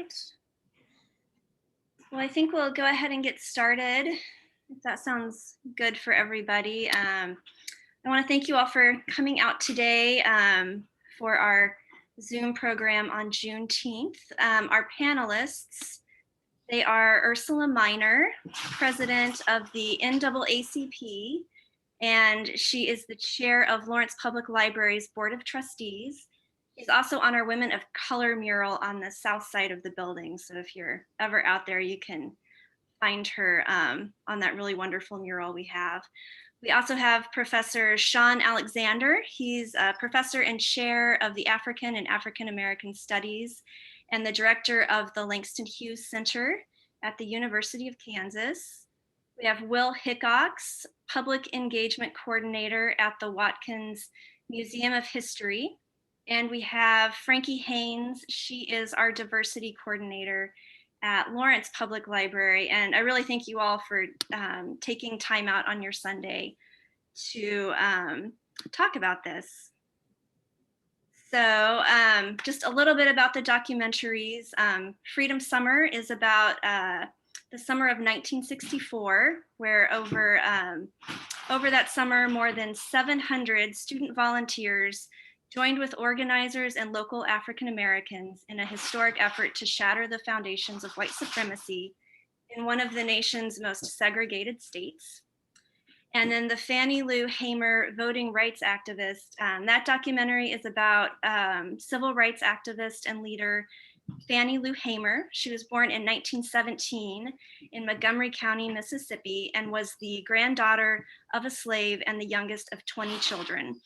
right. Well, I think we'll go ahead and get started, if that sounds good for everybody. I want to thank you all for coming out today for our Zoom program on Juneteenth. Our panelists, they are Ursula Minor, president of the NAACP, and she is the chair of Lawrence Public Library's Board of Trustees. She's also on our Women of Color mural on the south side of the building. So if you're ever out there, you can find her on that really wonderful mural we have. We also have Professor Shawn Alexander. He's a professor and chair of the African and African American Studies and the director of the Langston Hughes Center at the University of Kansas. We have Will Hickox, public engagement coordinator at the Watkins Museum of History. And we have Frankie Haynes. She is our diversity coordinator at Lawrence Public Library. And I really thank you all for taking time out on your Sunday to talk about this. So just a little bit about the documentaries. Freedom Summer is about the summer of 1964, where over that summer, more than 700 student volunteers joined with organizers and local African Americans in a historic effort to shatter the foundations of white supremacy in one of the nation's most segregated states. And then the Fannie Lou Hamer voting rights activist. That documentary is about civil rights activist and leader Fannie Lou Hamer. She was born in 1917 in Montgomery County, Mississippi, and was the granddaughter of a slave and the youngest of 20 children.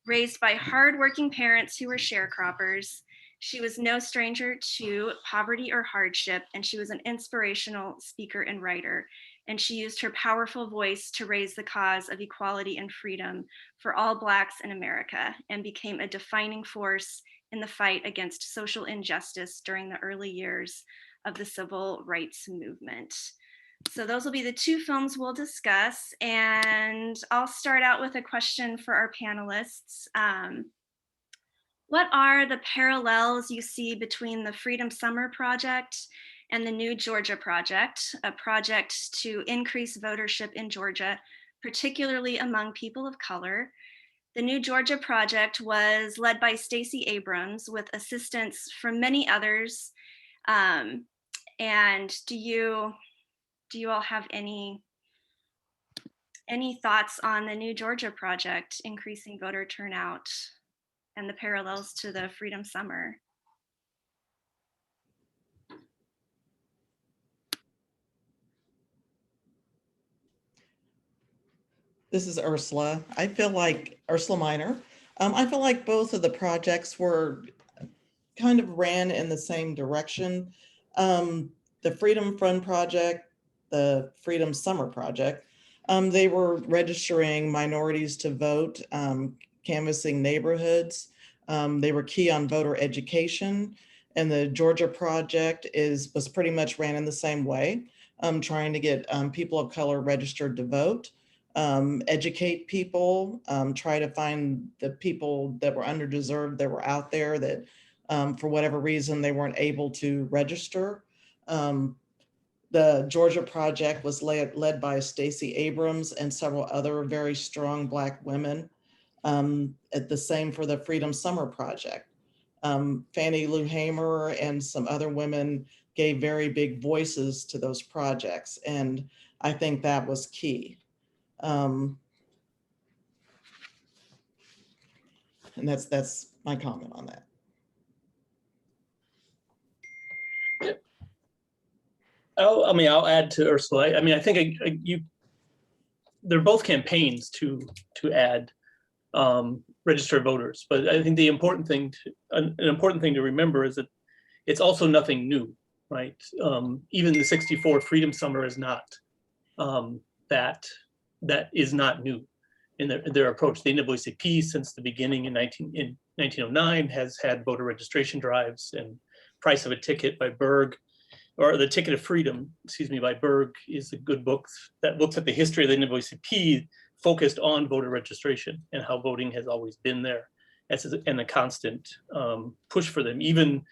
Raised by hardworking parents who were sharecroppers, she was no stranger to poverty or hardship, and she was an inspirational speaker and writer. And she used her powerful voice to raise the cause of equality and freedom for all Blacks in America, and became a defining force in the fight against social injustice during the early years of the civil rights movement. So those will be the two films we'll discuss, and I'll start out with a question for our panelists. What are the parallels you see between the Freedom Summer Project and the New Georgia Project, a project to increase votership in Georgia, particularly among people of color? The New Georgia Project was led by Stacey Abrams with assistance from many others. And do you all have any thoughts on the New Georgia Project increasing voter turnout and the parallels to the Freedom Summer? This is Ursula. I feel like Ursula Minor. I feel like both of the projects were kind of ran in the same direction. The Freedom Fund Project, the Freedom Summer Project, they were registering minorities to vote, canvassing neighborhoods. They were key on voter education. And the Georgia Project was pretty much ran in the same way, trying to get people of color registered to vote. Educate people, try to find the people that were underdeserved, that were out there that for whatever reason they weren't able to register. The Georgia Project was led by Stacey Abrams and several other very strong Black women. At the same for the Freedom Summer Project. Fannie Lou Hamer and some other women gave very big voices to those projects, and I think that was key. And that's my comment on that. I'll add to Ursula. I think they're both campaigns to add registered voters, but I think the important thing, an important thing to remember is that it's also nothing new, right? Even the '64 Freedom Summer is not that is not new in their approach. The NAACP since the beginning in 1909 has had voter registration drives, and Price of a Ticket by Berg, or The Ticket of Freedom, excuse me, by Berg, is a good book that looks at the history of the NAACP, focused on voter registration and how voting has always been there and a constant push for them. Even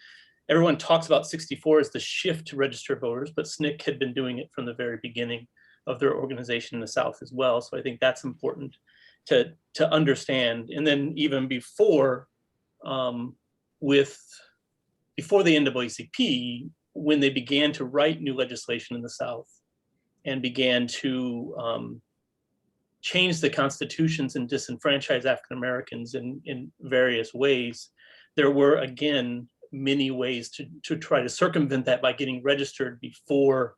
everyone talks about 64 as the shift to registered voters, but SNCC had been doing it from the very beginning of their organization in the South as well. So I think that's important to understand. And then even before, before the NAACP, when they began to write new legislation in the South and began to change the constitutions and disenfranchise African Americans in various ways, there were again many ways to try to circumvent that by getting registered before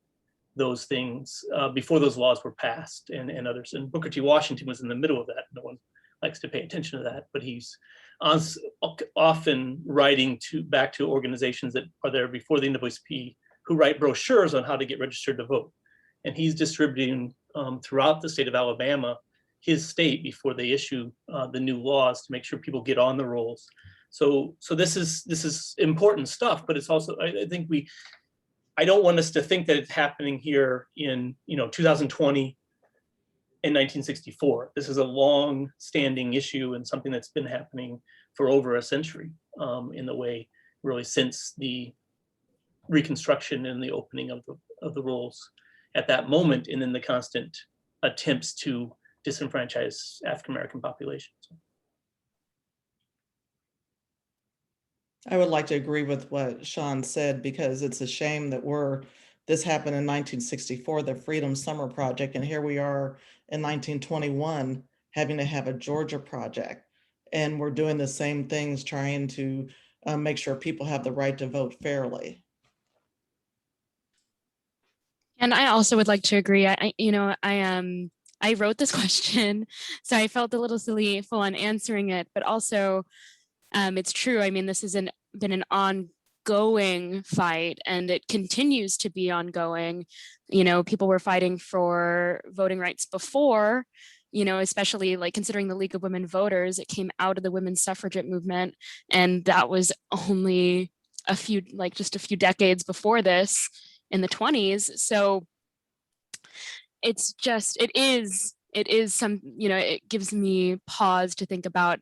those things, before those laws were passed and others. And Booker T. Washington was in the middle of that. No one likes to pay attention to that, but he's often writing back to organizations that are there before the NAACP who write brochures on how to get registered to vote. And he's distributing throughout the state of Alabama, his state, before they issue the new laws to make sure people get on the rolls. So this is important stuff, but it's also, I think I don't want us to think that it's happening here in 2020 and 1964. This is a long-standing issue and something that's been happening for over a century in the way, really, since the Reconstruction and the opening of the rolls at that moment, and then the constant attempts to disenfranchise African-American populations. I would like to agree with what Shawn said, because it's a shame that this happened in 1964, the Freedom Summer Project, and here we are in 1921 having to have a Georgia project. And we're doing the same things, trying to make sure people have the right to vote fairly. And I also would like to agree. I wrote this question, so I felt a little silly full on answering it, but also it's true. I mean, this has been an ongoing fight, and it continues to be ongoing. People were fighting for voting rights before, especially like considering the League of Women Voters. It came out of the women's suffragette movement, and that was only just a few decades before this, in the 20s. So it's just, it is some, it gives me pause to think about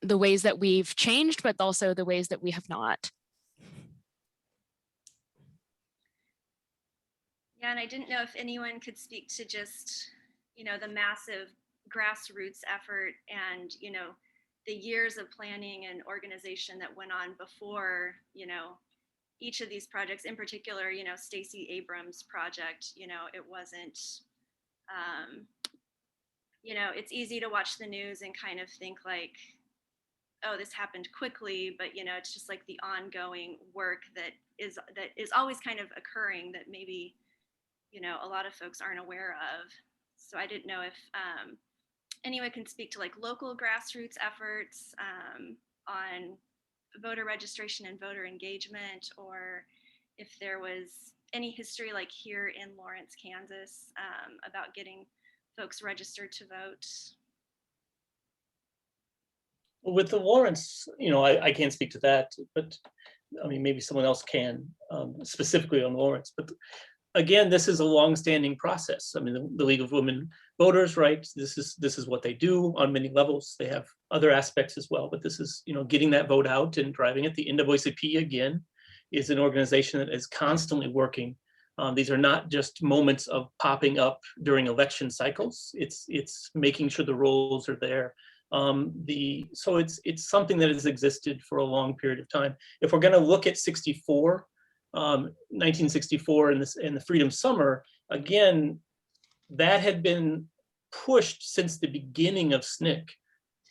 the ways that we've changed, but also the ways that we have not. Yeah, and I didn't know if anyone could speak to just, the massive grassroots effort and, the years of planning and organization that went on before, each of these projects, in particular, Stacey Abrams' project, it wasn't, it's easy to watch the news and kind of think like, oh, this happened quickly, but it's just like the ongoing work that is always kind of occurring that maybe, a lot of folks aren't aware of. So I didn't know if anyone can speak to like local grassroots efforts on voter registration and voter engagement, or if there was any history like here in Lawrence, Kansas, about getting folks registered to vote. Well, with the Lawrence, I can't speak to that, but I mean, maybe someone else can, specifically on Lawrence. But again, this is a long-standing process. I mean, the League of Women Voters, right? This is what they do on many levels. They have other aspects as well, but this is, getting that vote out and driving it. The NAACP, again, is an organization that is constantly working. These are not just moments of popping up during election cycles. It's making sure the rolls are there. So it's something that has existed for a long period of time. If we're going to look at 1964 and the Freedom Summer, again, that had been pushed since the beginning of SNCC,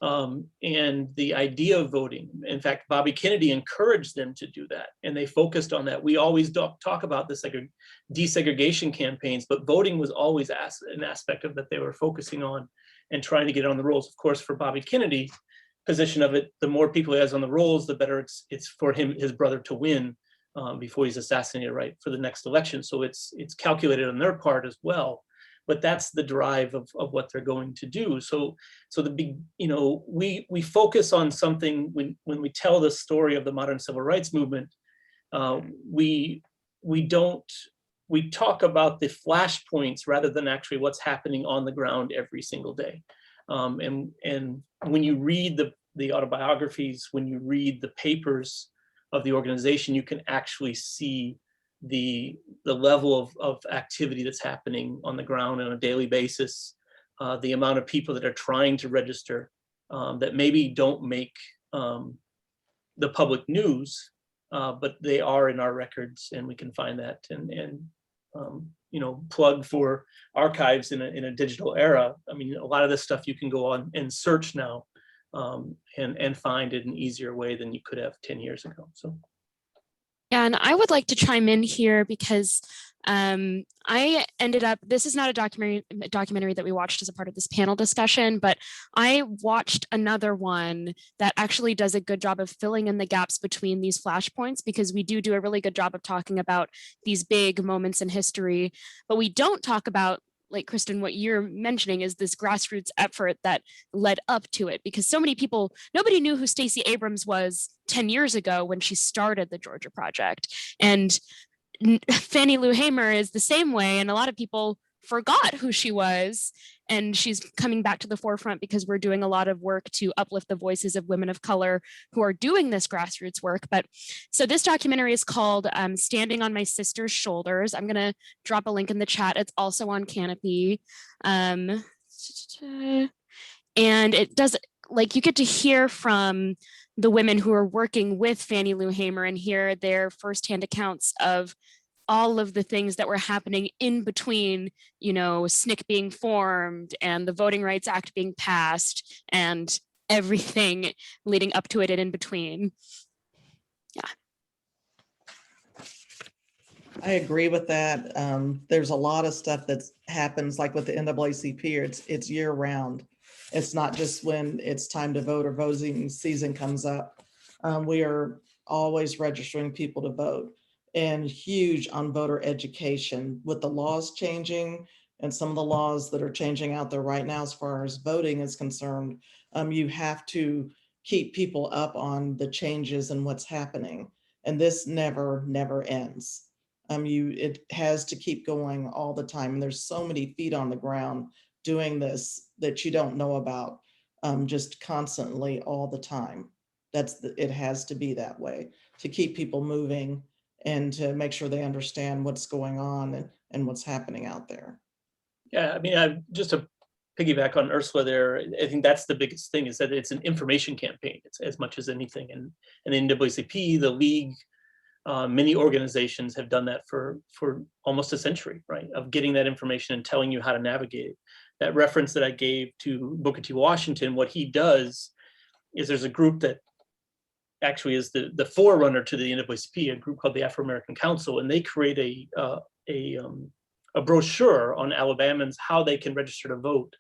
and the idea of voting. In fact, Bobby Kennedy encouraged them to do that, and they focused on that. We always talk about this like desegregation campaigns, but voting was always an aspect of that they were focusing on and trying to get on the rolls. Of course, for Bobby Kennedy, position of it, the more people he has on the rolls, the better it's for his brother to win before he's assassinated, right, for the next election. So it's calculated on their part as well. But that's the drive of what they're going to do. So we focus on something when we tell the story of the modern civil rights movement. We talk about the flashpoints rather than actually what's happening on the ground every single day. And when you read the autobiographies, when you read the papers of the organization, you can actually see the level of activity that's happening on the ground on a daily basis, the amount of people that are trying to register that maybe don't make the public news, but they are in our records, and we can find that and you know, plug for archives in a digital era. I mean, a lot of this stuff you can go on and search now and find it in an easier way than you could have 10 years ago. So. Yeah, and I would like to chime in here because I ended up, this is not a documentary that we watched as a part of this panel discussion, but I watched another one that actually does a good job of filling in the gaps between these flashpoints, because we do a really good job of talking about these big moments in history, but we don't talk about, like Kristen, what you're mentioning is this grassroots effort that led up to it, because so many people, nobody knew who Stacey Abrams was 10 years ago when she started the Georgia Project. And Fannie Lou Hamer is the same way, and a lot of people forgot who she was, and she's coming back to the forefront because we're doing a lot of work to uplift the voices of women of color who are doing this grassroots work. But so this documentary is called Standing on My Sister's Shoulders. I'm gonna drop a link in the chat. It's also on Kanopy. And it does, like, you get to hear from the women who are working with Fannie Lou Hamer and hear their firsthand accounts of all of the things that were happening in between, you know, SNCC being formed and the Voting Rights Act being passed and everything leading up to it and in between. Yeah. I agree with that. There's a lot of stuff that happens, like with the NAACP, it's year round. It's not just when it's time to vote or voting season comes up. We are always registering people to vote, and huge on voter education with the laws changing and some of the laws that are changing out there right now as far as voting is concerned. You have to keep people up on the changes and what's happening. And this never ends. It has to keep going all the time. And there's so many feet on the ground doing this that you don't know about, just constantly all the time. It has to be that way to keep people moving and to make sure they understand what's going on and what's happening out there. Yeah, I mean, just to piggyback on Ursula there, I think that's the biggest thing, is that it's an information campaign. It's as much as anything. And the NAACP, the League, many organizations have done that for almost a century, right? Of getting that information and telling you how to navigate it. That reference that I gave to Booker T. Washington, what he does is there's a group that actually is the forerunner to the NAACP, a group called the Afro-American Council, and they create a brochure on Alabamans how they can register to vote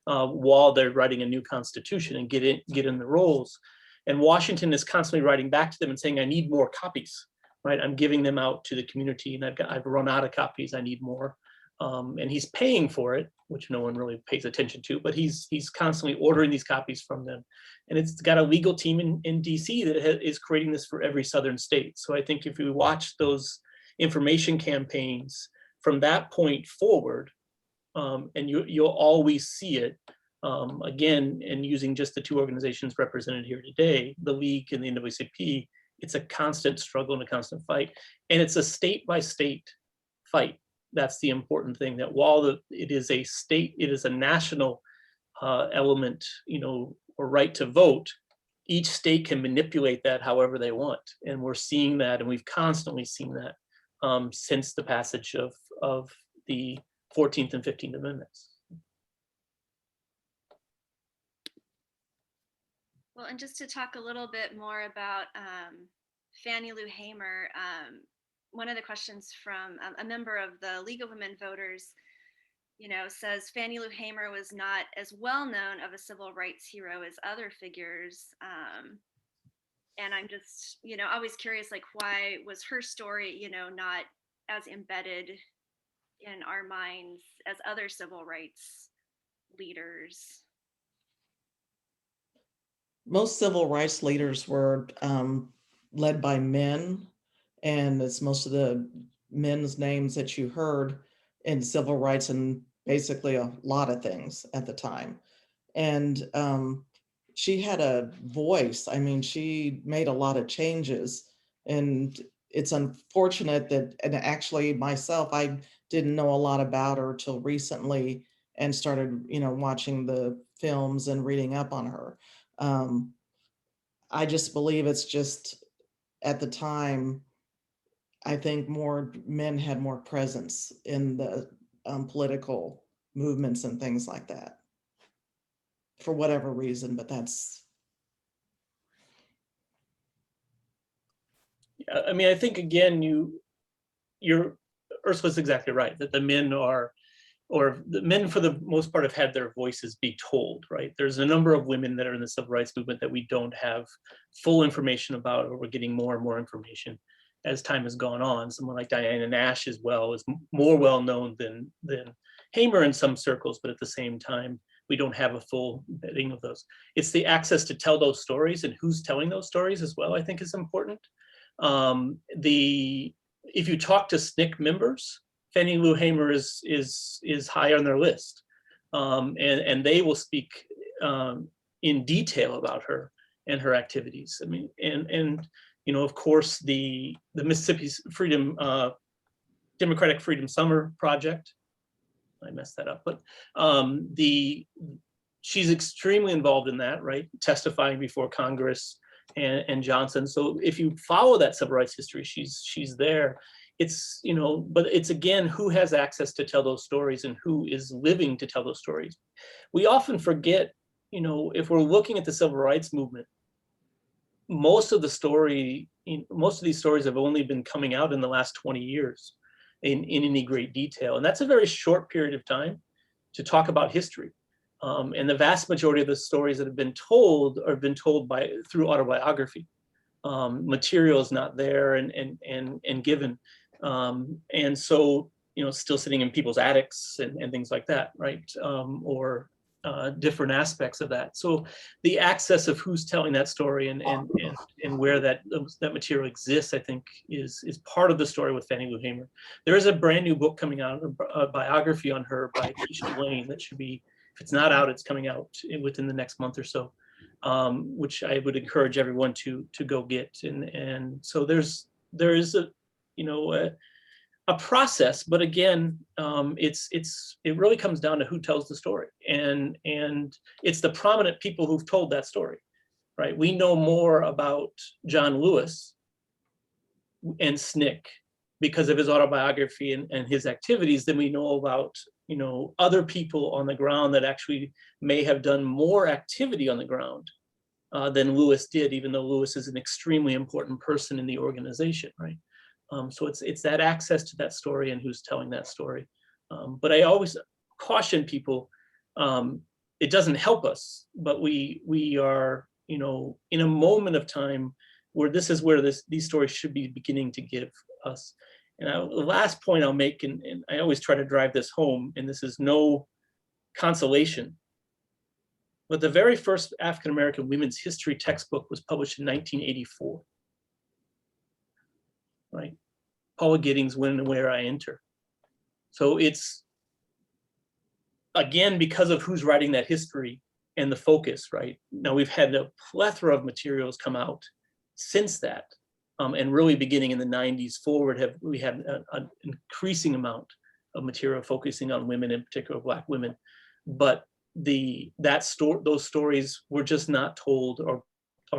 while they're writing a new constitution and get in the rolls. And Washington is constantly writing back to them and saying, I need more copies, right? I'm giving them out to the community, and I've run out of copies, I need more. And he's paying for it, which no one really pays attention to, but he's constantly ordering these copies from them. And it's got a legal team in DC that is creating this for every Southern state. So I think if we watch those information campaigns from that point forward, and you'll always see it, again, and using just the two organizations represented here today, the League and the NAACP, it's a constant struggle and a constant fight. And it's a state by state fight. That's the important thing, that while it is a state, it is a national element, you know, or right to vote, each state can manipulate that however they want. And we're seeing that, and we've constantly seen that since the passage of the 14th and 15th Amendments. Well, and just to talk a little bit more about Fannie Lou Hamer, one of the questions from a member of the League of Women Voters, you know, says Fannie Lou Hamer was not as well known of a civil rights hero as other figures. And I'm just, you know, always curious, like, why was her story, you know, not as embedded in our minds as other civil rights leaders? Most civil rights leaders were led by men, and it's most of the men's names that you heard in civil rights and basically a lot of things at the time. And she had a voice. I mean, she made a lot of changes And it's unfortunate that, and actually myself, I didn't know a lot about her till recently and started, watching the films and reading up on her. I just believe it's just at the time, I think more men had more presence in the political movements and things like that for whatever reason, but that's. I mean, I think again, you're Ursula's exactly right, that the men are, or the men for the most part have had their voices be told, right? There's a number of women that are in the civil rights movement that we don't have full information about, or we're getting more and more information as time has gone on. Someone like Diana Nash as well is more well known than Hamer in some circles, but at the same time, we don't have a full vetting of those. It's the access to tell those stories and who's telling those stories as well, I think is important. If you talk to SNCC members, Fannie Lou Hamer is high on their list, and they will speak in detail about her and her activities. I mean, and of course, the Mississippi Freedom Democratic Freedom Summer Project. I messed that up, but she's extremely involved in that, right? Testifying before Congress and Johnson. So if you follow that civil rights history, she's there. It's, but it's again, who has access to tell those stories and who is living to tell those stories. We often forget, if we're looking at the civil rights movement, most of these stories have only been coming out in the last 20 years in any great detail. And that's a very short period of time to talk about history. And the vast majority of the stories that have been told through autobiography. Material is not there and given. And so, still sitting in people's attics and things like that, right? Or different aspects of that. So the access of who's telling that story and where that material exists, I think is part of the story with Fannie Lou Hamer. There is a brand new book coming out, a biography on her by Keisha Lane that should be, if it's not out, it's coming out within the next month or so, which I would encourage everyone to go get. And so there is a process, but again, it really comes down to who tells the story, and it's the prominent people who've told that story, right? We know more about John Lewis and SNCC because of his autobiography and his activities than we know about other people on the ground that actually may have done more activity on the ground than Lewis did, even though Lewis is an extremely important person in the organization, right? So it's that access to that story and who's telling that story. But I always caution people, it doesn't help us, but we are, in a moment of time where this is where these stories should be beginning to give us. And the last point I'll make, and I always try to drive this home, and this is no consolation, but the very first African-American women's history textbook was published in 1984. Right? Paula Giddings, When and Where I Enter. So it's, again, because of who's writing that history and the focus, right? Now we've had a plethora of materials come out since that, and really beginning in the 90s forward, we had an increasing amount of material focusing on women, in particular Black women. But those stories were just not told or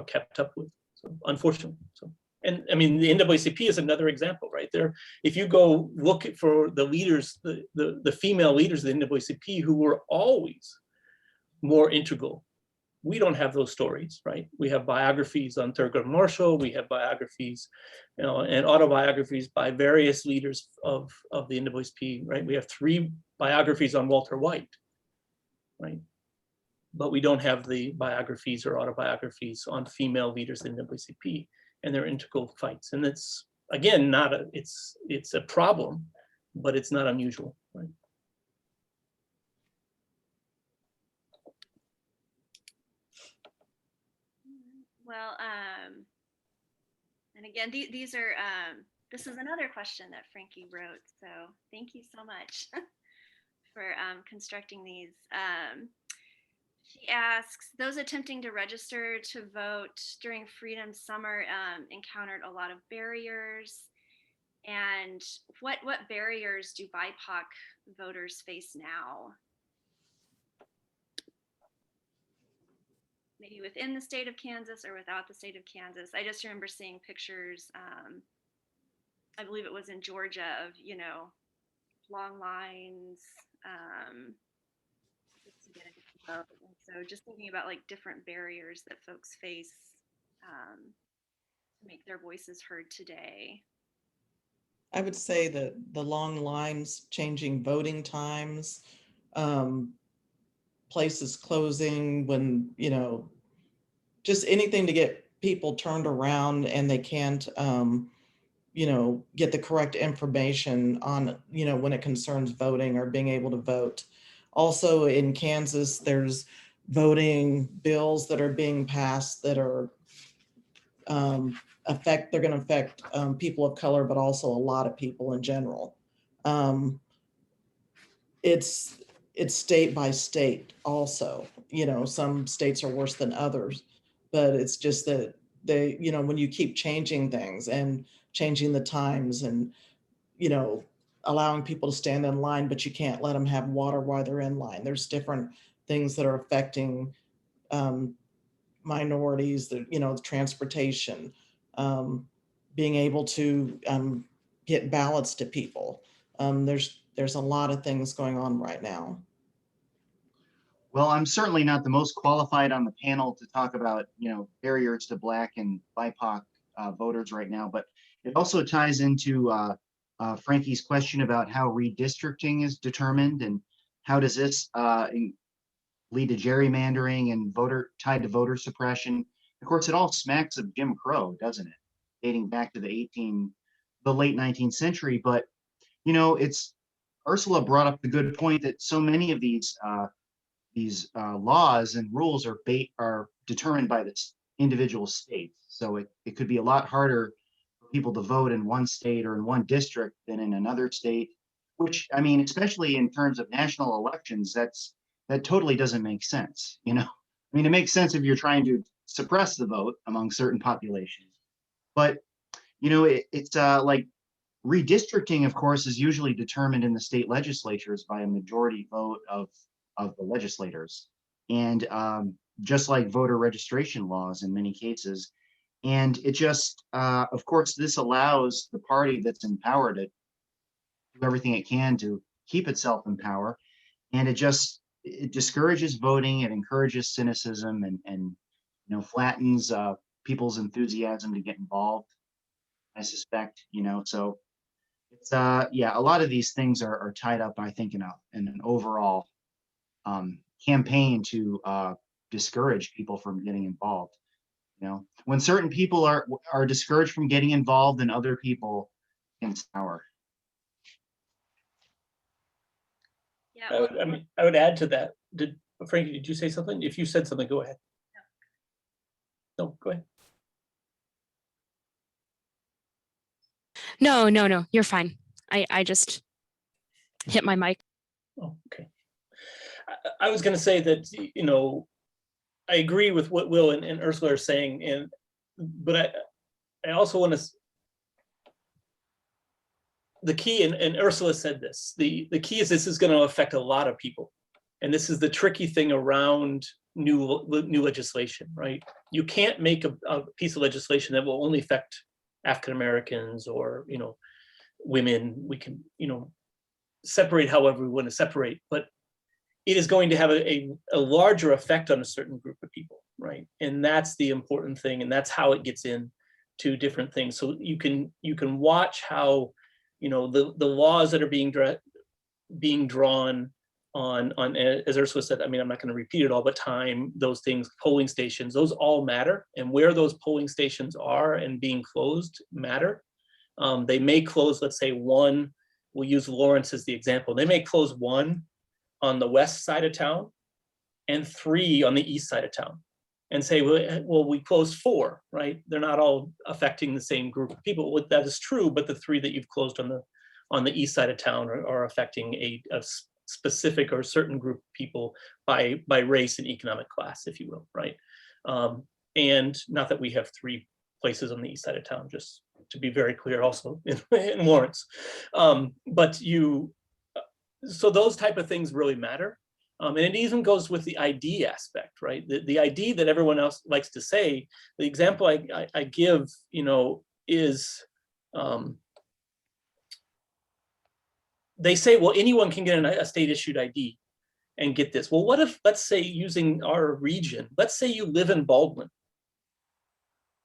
kept up with, so, unfortunately. So. And I mean, the NAACP is another example, right there. If you go look for the leaders, the female leaders of the NAACP who were always more integral, we don't have those stories, right? We have biographies on Thurgood Marshall, we have biographies, and autobiographies by various leaders of the NAACP, right? We have 3 biographies on Walter White, right? But we don't have the biographies or autobiographies on female leaders in the NAACP and their integral fights. And it's, again, it's a problem, but it's not unusual, right? Well, and again, these are, this is another question that Frankie wrote. So thank you so much for constructing these. She asks, those attempting to register to vote during Freedom Summer encountered a lot of barriers. And what barriers do BIPOC voters face now? Maybe within the state of Kansas or without the state of Kansas. I just remember seeing pictures, I believe it was in Georgia, of, you know, long lines, just to get into the vote. And so just thinking about like different barriers that folks face to make their voices heard today. I would say that the long lines, changing voting times, places closing when, you know, just anything to get people turned around and they can't, you know, get the correct information on, you know, when it concerns voting or being able to vote. Also in Kansas, there's voting bills that are being passed that are they're going to affect people of color, but also a lot of people in general. It's state by state also, you know, some states are worse than others, but it's just that they, you know, when you keep changing things and changing the times and, you know, allowing people to stand in line, but you can't let them have water while they're in line. There's different things that are affecting minorities, that, you know, transportation, being able to get ballots to people. There's a lot of things going on right now. Well, I'm certainly not the most qualified on the panel to talk about, you know, barriers to Black and BIPOC voters right now, but it also ties into Frankie's question about how redistricting is determined and how does this lead to gerrymandering and tied to voter suppression. Of course, it all smacks of Jim Crow, doesn't it? Dating back to the late 19th century. But, you know, Ursula brought up the good point that so many of these laws and rules are determined by the individual states. So it could be a lot harder for people to vote in one state or in one district than in another state, which, I mean, especially in terms of national elections, that totally doesn't make sense. You know, I mean, it makes sense if you're trying to suppress the vote among certain populations, but, you know, it's like redistricting, of course, is usually determined in the state legislatures by a majority vote of the legislators, and just like voter registration laws in many cases. And it just, of course, this allows the party that's in power to do everything it can to keep itself in power. And it discourages voting, it encourages cynicism, and you know, flattens people's enthusiasm to get involved, I suspect, you know. So it's yeah, a lot of these things are tied up, I think, in an overall campaign to discourage people from getting involved. You know, when certain people are discouraged from getting involved, then other people can sour. Yeah, I would add to that. Frankie, did you say something? If you said something, go ahead. No, go ahead. No, you're fine. I just hit my mic. Oh, okay. I was going to say that, you know, I agree with what Will and Ursula are saying, but I also want to. The key, and Ursula said this, the key is this is going to affect a lot of people. And this is the tricky thing around new legislation, right? You can't make a piece of legislation that will only affect African Americans or, you know, women. We can, you know, separate however we want to separate, but it is going to have a larger effect on a certain group of people, right? And that's the important thing, and that's how it gets into different things. So you can watch how, you know, the laws that are being drawn on, as Ursula said, I mean, I'm not going to repeat it all, but time, those things, polling stations, those all matter, and where those polling stations are and being closed matter. They may close, let's say one, we'll use Lawrence as the example. They may close one on the west side of town and 3 on the east side of town, and say, well, we closed 4, right? They're not all affecting the same group of people. That is true, but the 3 that you've closed on the east side of town are affecting a specific or certain group of people by race and economic class, if you will, right? And not that we have 3 places on the east side of town, just to be very clear also in Lawrence. So those type of things really matter. And it even goes with the ID aspect, right? The ID that everyone else likes to say, the example I give, is, they say, well, anyone can get a state issued ID and get this. Well, what if, let's say, using our region, let's say you live in Baldwin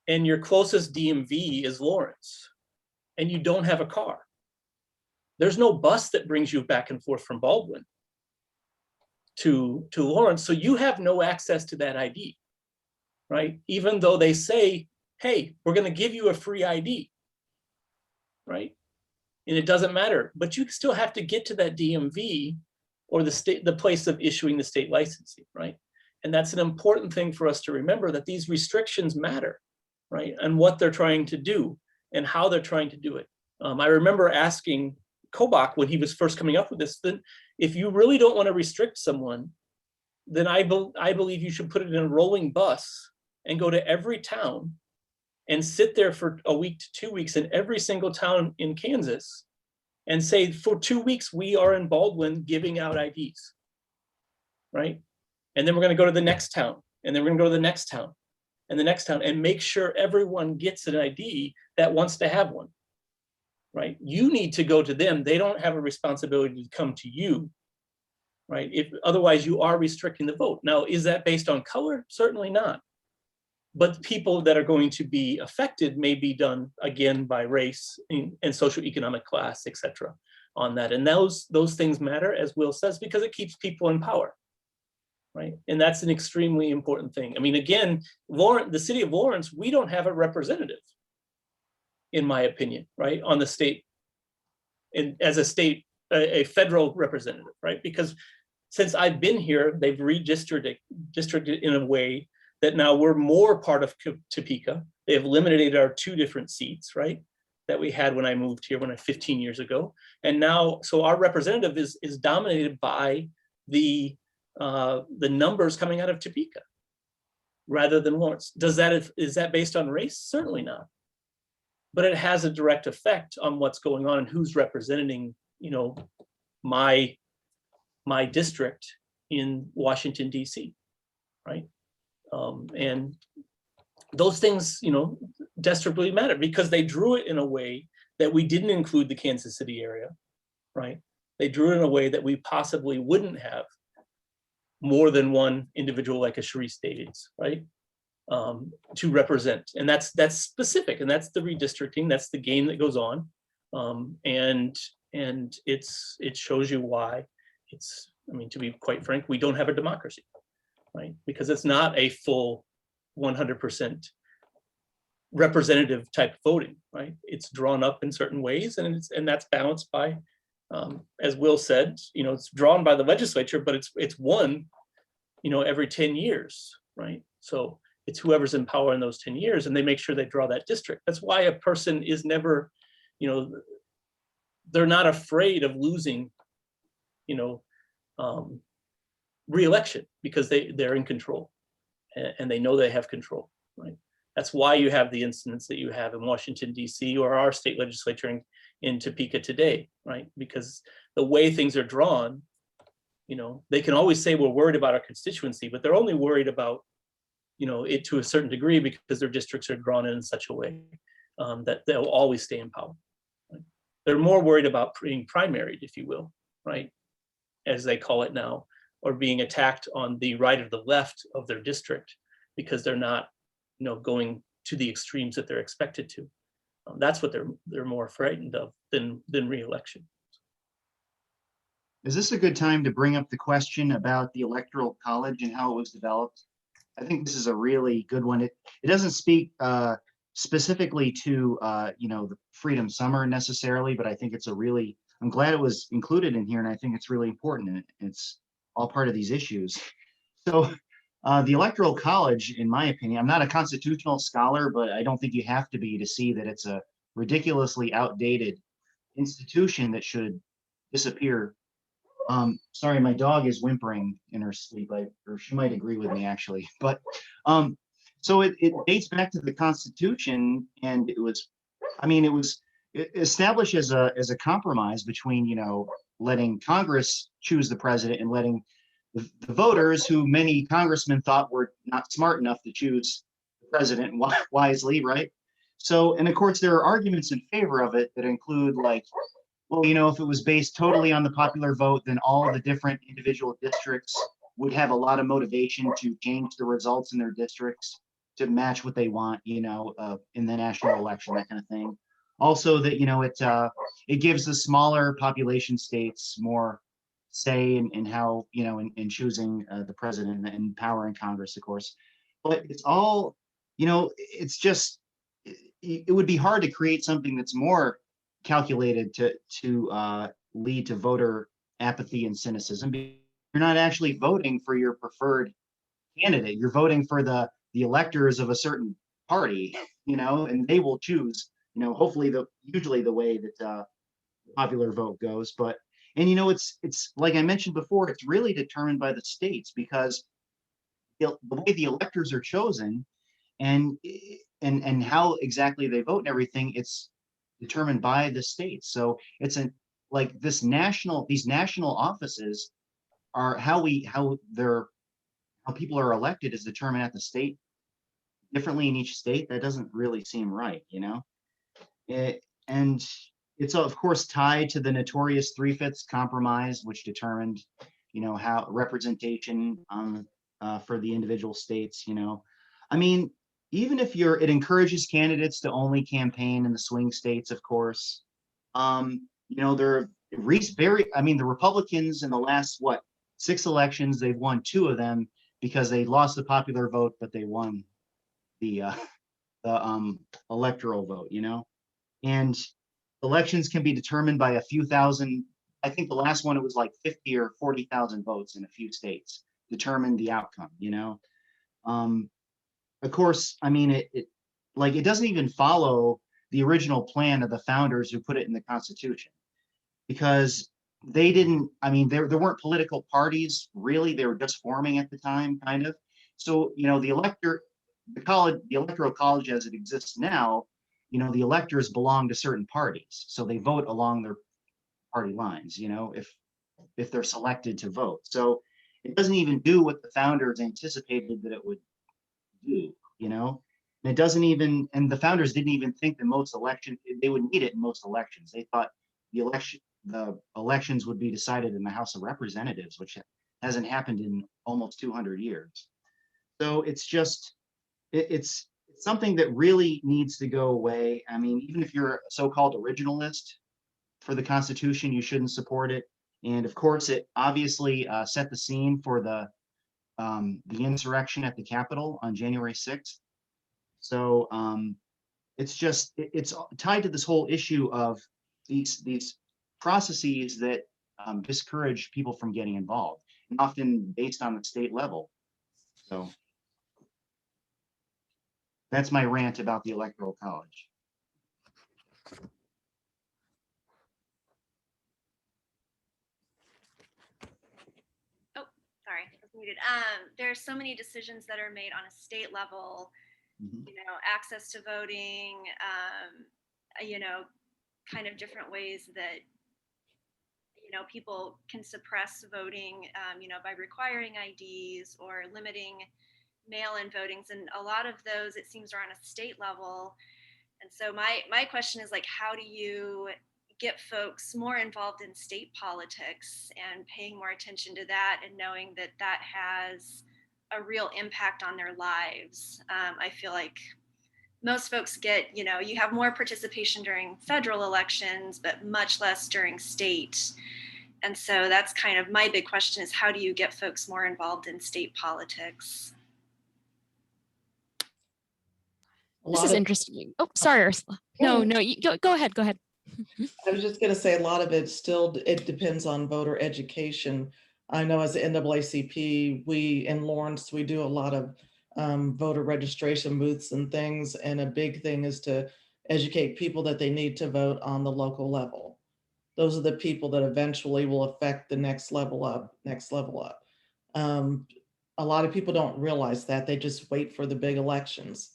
and your closest DMV is Lawrence and you don't have a car. There's no bus that brings you back and forth from Baldwin to Lawrence, so you have no access to that ID, right? Even though they say, hey, we're going to give you a free ID, right? And it doesn't matter, but you still have to get to that DMV or the place of issuing the state licensing, right? And that's an important thing for us to remember, that these restrictions matter, right? And what they're trying to do and how they're trying to do it. I remember asking Kobach when he was first coming up with this, then if you really don't want to restrict someone, then I believe you should put it in a rolling bus and go to every town and sit there for a week to 2 weeks in every single town in Kansas and say, for 2 weeks, we are in Baldwin giving out IDs, right? And then we're going to go to the next town, and then we're going to go to the next town and the next town, and make sure everyone gets an ID that wants to have one, right? You need to go to them. They don't have a responsibility to come to you, right? Otherwise you are restricting the vote. Now, is that based on color? Certainly not. But people that are going to be affected may be done, again, by race and socioeconomic class, et cetera, on that. And those things matter, as Will says, because it keeps people in power, right? And that's an extremely important thing. I mean, again, the city of Lawrence, we don't have a representative, in my opinion, right, on the state, and as a federal representative, right? Because since I've been here, they've redistricted in a way that now we're more part of Topeka. They have eliminated our 2 different seats, right, that we had when I moved here 15 years ago. And now, so our representative is dominated by the numbers coming out of Topeka rather than Lawrence. Is that based on race? Certainly not. But it has a direct effect on what's going on and who's representing, my district in Washington, D.C., right? And those things, desperately matter because they drew it in a way that we didn't include the Kansas City area, right? They drew it in a way that we possibly wouldn't have more than one individual, like a Sharice stated, right? To represent, and that's specific, and that's the redistricting. That's the game that goes on, and it shows you why it's. I mean, to be quite frank, we don't have a democracy, right? Because it's not a full 100% representative type voting, right? It's drawn up in certain ways, and that's balanced by, as Will said, it's drawn by the legislature, but it's won, every 10 years, right? So it's whoever's in power in those 10 years, and they make sure they draw that district. That's why a person is never, they're not afraid of losing, re-election, because they're in control and they know they have control, right? That's why you have the incidents that you have in Washington, D.C. or our state legislature in Topeka today, right? Because the way things are drawn, they can always say we're worried about our constituency, but they're only worried about it to a certain degree because their districts are drawn in such a way that they'll always stay in power. Right? They're more worried about being primaried, if you will, right, as they call it now, or being attacked on the right or the left of their district because they're not, going to the extremes that they're expected to. That's what they're more frightened of than re-election. Is this a good time to bring up the question about the Electoral College and how it was developed? I think this is a really good one. It doesn't speak specifically to the Freedom Summer necessarily, but I think it's I'm glad it was included in here, and I think it's really important, and it's all part of these issues. So the Electoral College, in my opinion, I'm not a constitutional scholar, but I don't think you have to be to see that it's a ridiculously outdated institution that should disappear Sorry, my dog is whimpering in her sleep, or she might agree with me actually, but so it dates back to the Constitution, and it was, I mean, it was established as a compromise between, letting Congress choose the president and letting the voters, who many congressmen thought were not smart enough to choose the president wisely, right? So, and of course, there are arguments in favor of it that include like, well, if it was based totally on the popular vote, then all the different individual districts would have a lot of motivation to change the results in their districts to match what they want, in the national election, that kind of thing. Also, that it gives the smaller population states more say in how in choosing the president and power in Congress, of course. But it's all, it's just it would be hard to create something that's more calculated to lead to voter apathy and cynicism. You're not actually voting for your preferred candidate. You're voting for the electors of a certain party, and they will choose, hopefully usually the way that the popular vote goes. But it's like I mentioned before, it's really determined by the states, because the way the electors are chosen and how exactly they vote and everything, it's determined by the states. So it's like these national offices are how people are elected is determined at the state differently in each state. That doesn't really seem right, and it's of course tied to the notorious 3/5 compromise, which determined, how representation for the individual states. I mean, even if it encourages candidates to only campaign in the swing states, of course. They're the Republicans in the last 6 elections, they've won 2 of them because they lost the popular vote, but they won the electoral vote, and elections can be determined by a few thousand. I think the last one, it was like 50 or 40,000 votes in a few states determined the outcome, of course, I mean, it doesn't even follow the original plan of the founders who put it in the Constitution, because they didn't, there weren't political parties really, they were just forming at the time, kind of. So, the Electoral College as it exists now, the electors belong to certain parties. So they vote along their party lines, if they're selected to vote. So it doesn't even do what the founders anticipated that it would do, and it doesn't even, and the founders didn't even think that they would need it in most elections. They thought the elections would be decided in the House of Representatives, which hasn't happened in almost 200 years. So it's just, it's something that really needs to go away. Even if you're a so-called originalist for the Constitution, you shouldn't support it. And of course, it obviously set the scene for the insurrection at the Capitol on January 6th. So it's tied to this whole issue of these processes that discourage people from getting involved, and often based on the state level. So that's my rant about the Electoral College. Sorry, I was muted. There are so many decisions that are made on a state level, access to voting, kind of different ways that, people can suppress voting, by requiring IDs or limiting mail-in votings. And a lot of those, it seems, are on a state level. And so my question is, like, how do you get folks more involved in state politics and paying more attention to that, and knowing that that has a real impact on their lives? I feel like most folks get, you have more participation during federal elections, but much less during state. And so that's kind of my big question, is how do you get folks more involved in state politics? This is interesting. Oh, sorry, Ursula. No, you go ahead. Go ahead. I was just going to say, a lot of it depends on voter education. I know as the NAACP, in Lawrence, we do a lot of voter registration booths and things. And a big thing is to educate people that they need to vote on the local level. those are the people that eventually will affect the next level up, next level up. A lot of people don't realize that. They just wait for the big elections,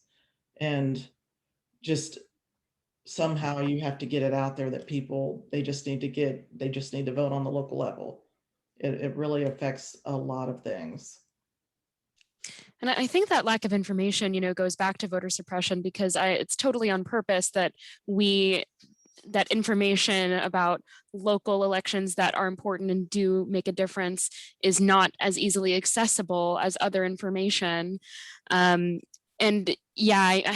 and just somehow you have to get it out there that people, they just need to vote on the local level. It really affects a lot of things. And I think that lack of information, goes back to voter suppression, because it's totally on purpose that that information about local elections that are important and do make a difference is not as easily accessible as other information. And yeah,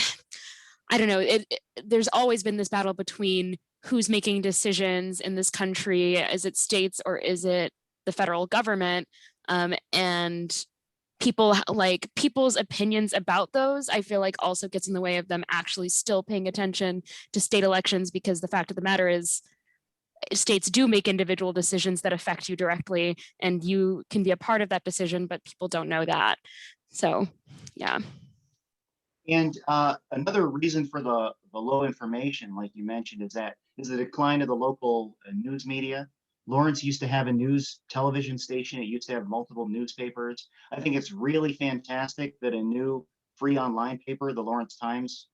I don't know, there's always been this battle between who's making decisions in this country. Is it states or is it the federal government? And people's opinions about those, I feel like also gets in the way of them actually still paying attention to state elections, because the fact of the matter is states do make individual decisions that affect you directly, and you can be a part of that decision, but people don't know that. So, yeah. And another reason for the low information, like you mentioned, is the decline of the local news media. Lawrence used to have a news television station. It used to have multiple newspapers. I think it's really fantastic that a new free online paper, the Lawrence Times,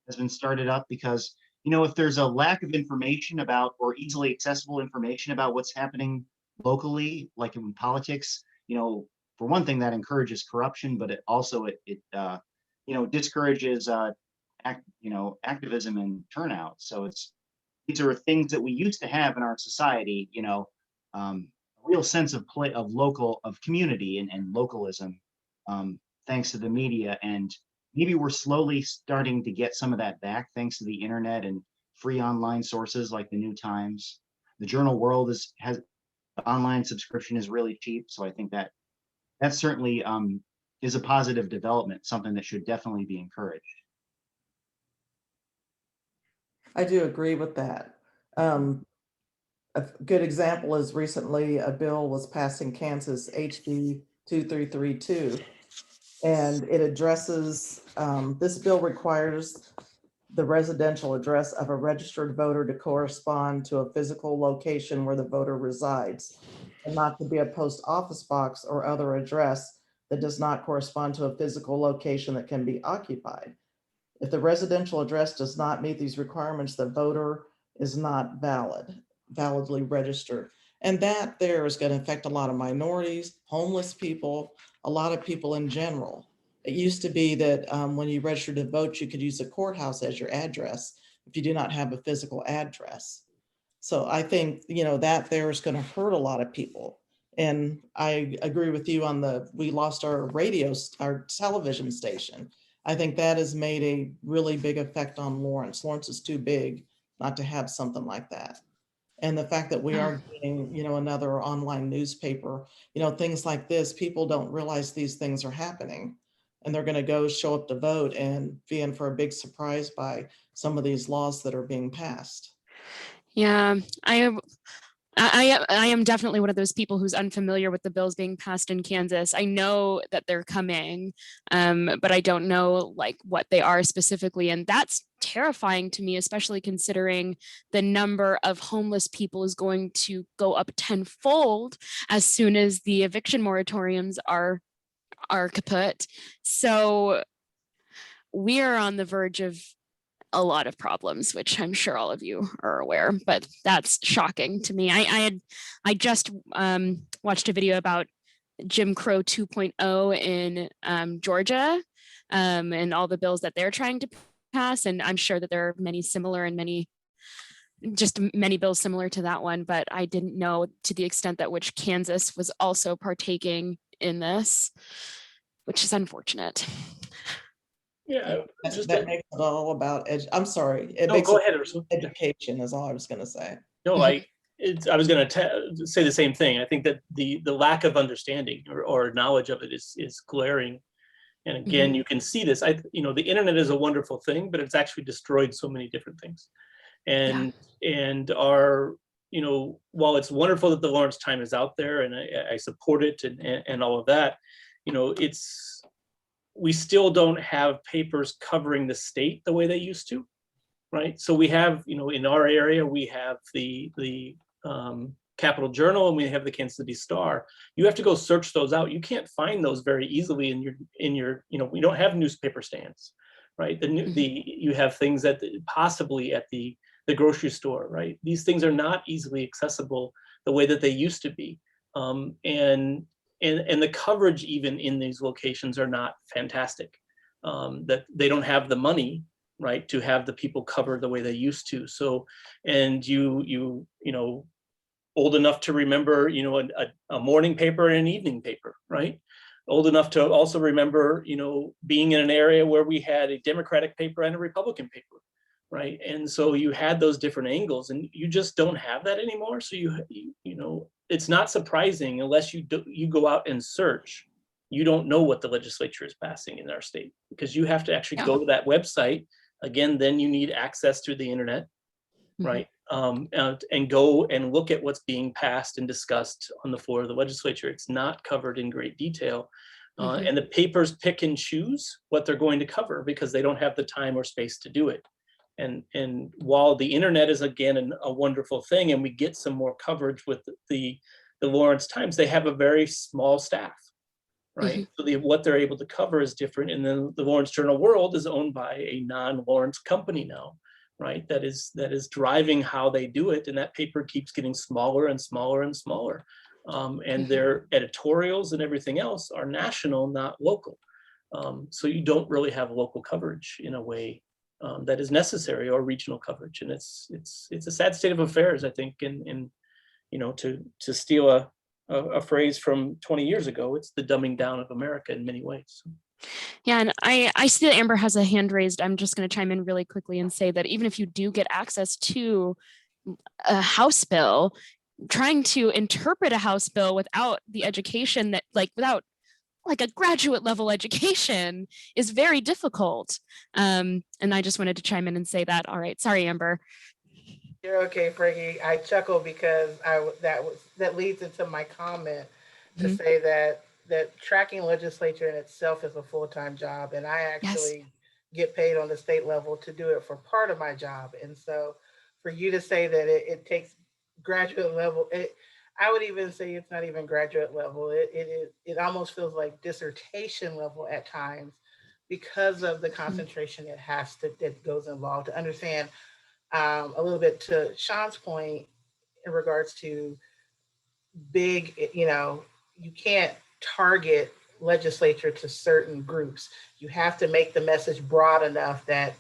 has been started up, because, if there's a lack of information about, or easily accessible information about what's happening locally, like in politics, for one thing, that encourages corruption, but it also discourages activism and turnout. So these are things that we used to have in our society, a real sense of community and localism, thanks to the media. And maybe we're slowly starting to get some of that back, thanks to the internet and free online sources like the New Times. The Journal World has the online subscription is really cheap. So I think that certainly is a positive development, something that should definitely be encouraged. I do agree with that. A good example is recently a bill was passed in Kansas, HB 2332, and it addresses, this bill requires the residential address of a registered voter to correspond to a physical location where the voter resides, and not to be a post office box or other address that does not correspond to a physical location that can be occupied. If the residential address does not meet these requirements, the voter is not validly registered. And that there is going to affect a lot of minorities, homeless people, a lot of people in general. It used to be that when you registered to vote, you could use the courthouse as your address if you do not have a physical address. So I think, that there is going to hurt a lot of people. And I agree with you on we lost our our television station. I think that has made a really big effect on Lawrence. Lawrence is too big not to have something like that. And the fact that we are getting, another online newspaper, things like this, people don't realize these things are happening. And they're going to go show up to vote and be in for a big surprise by some of these laws that are being passed. Yeah, I am definitely one of those people who's unfamiliar with the bills being passed in Kansas. I know that they're coming, but I don't know what they are specifically. And that's terrifying to me, especially considering the number of homeless people is going to go up tenfold as soon as the eviction moratoriums are kaput. So we are on the verge of a lot of problems, which I'm sure all of you are aware, but that's shocking to me. I just watched a video about Jim Crow 2.0 in Georgia, and all the bills that they're trying to pass. And I'm sure that there are many similar and many bills similar to that one, but I didn't know to the extent that which Kansas was also partaking in this, which is unfortunate. Yeah, that makes it all about I'm sorry. It no, makes go ahead, Ursula. Education is all I was going to say. No, I was going to say the same thing. I think that the lack of understanding or knowledge of it is glaring. And again, you can see this. The internet is a wonderful thing, but it's actually destroyed so many different things. And our, while it's wonderful that the Lawrence Times is out there, and I support it and all of that, we still don't have papers covering the state the way they used to, right? So we have, in our area, we have the Capital Journal and we have the Kansas City Star. You have to go search those out. You can't find those very easily in your we don't have newspaper stands, right? You have things possibly at the grocery store, right? These things are not easily accessible the way that they used to be. And the coverage even in these locations are not fantastic. That they don't have the money, right, to have the people covered the way they used to. So, and you know, old enough to remember, a morning paper and an evening paper, right? Old enough to also remember, being in an area where we had a Democratic paper and a Republican paper, right? And so you had those different angles, and you just don't have that anymore. So it's not surprising unless you go out and search. You don't know what the legislature is passing in our state because you have to actually go to that website. Again, then you need access through the internet, right? And go and look at what's being passed and discussed on the floor of the legislature. It's not covered in great detail. And the papers pick and choose what they're going to cover because they don't have the time or space to do it. And while the internet is, again, a wonderful thing, and we get some more coverage with the Lawrence Times, they have a very small staff, right? So what they're able to cover is different. And then the Lawrence Journal World is owned by a non-Lawrence company now, right? That is driving how they do it. And that paper keeps getting smaller and smaller and smaller. And their editorials and everything else are national, not local. So you don't really have local coverage in a way that is necessary, or regional coverage. And it's a sad state of affairs, I think. And to steal a phrase from 20 years ago, it's the dumbing down of America in many ways. Yeah, and I see that Amber has a hand raised. I'm just going to chime in really quickly and say that even if you do get access to a House bill, trying to interpret a House bill without the education that, without a graduate level education, is very difficult. And I just wanted to chime in and say that. All right, sorry, Amber. You're okay, Frankie. I chuckle because that leads into my comment to say that tracking legislature in itself is a full-time job, and I actually get paid on the state level to do it for part of my job. And so for you to say that it takes graduate level, I would even say it's not even graduate level. It almost feels like dissertation level at times because of the concentration that goes involved to understand a little bit to Shawn's point in regards to big, you can't target legislature to certain groups. You have to make the message broad enough that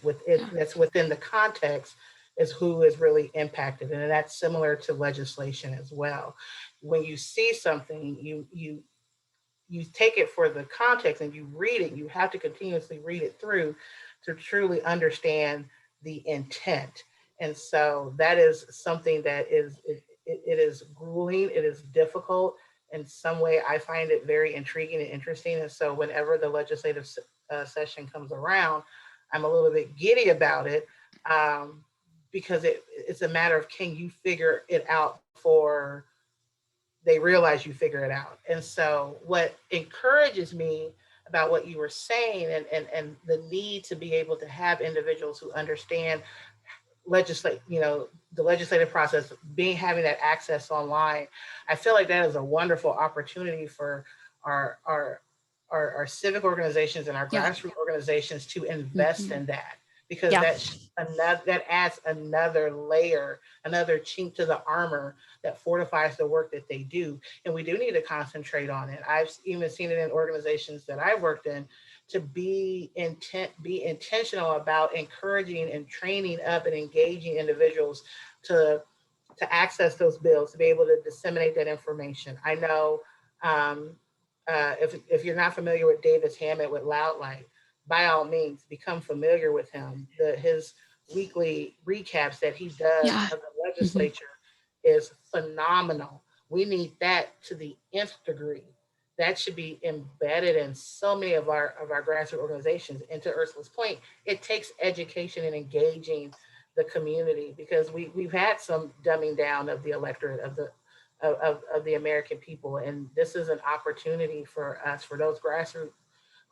that's within the context is who is really impacted. And that's similar to legislation as well. When you see something, you take it for the context and you read it. You have to continuously read it through to truly understand the intent. And so that is something that it is grueling, it is difficult. In some way, I find it very intriguing and interesting. And so whenever the legislative session comes around, I'm a little bit giddy about it because it's a matter of, can you figure it out before they realize you figure it out? And so what encourages me about what you were saying and the need to be able to have individuals who understand the legislative process, having that access online, I feel like that is a wonderful opportunity for our civic organizations and our grassroots organizations to invest in that, because that adds another layer, another chink to the armor that fortifies the work that they do. And we do need to concentrate on it. I've even seen it in organizations that I worked in, to be intentional about encouraging and training up and engaging individuals to access those bills, to be able to disseminate that information. I know if you're not familiar with Davis Hammett with Loud Light, by all means, become familiar with him. His weekly recaps that he does of the legislature is phenomenal. We need that to the nth degree. That should be embedded in so many of our grassroots organizations. And to Ursula's point, it takes education and engaging the community, because we've had some dumbing down of the electorate of the American people. And this is an opportunity for us, for those grassroots,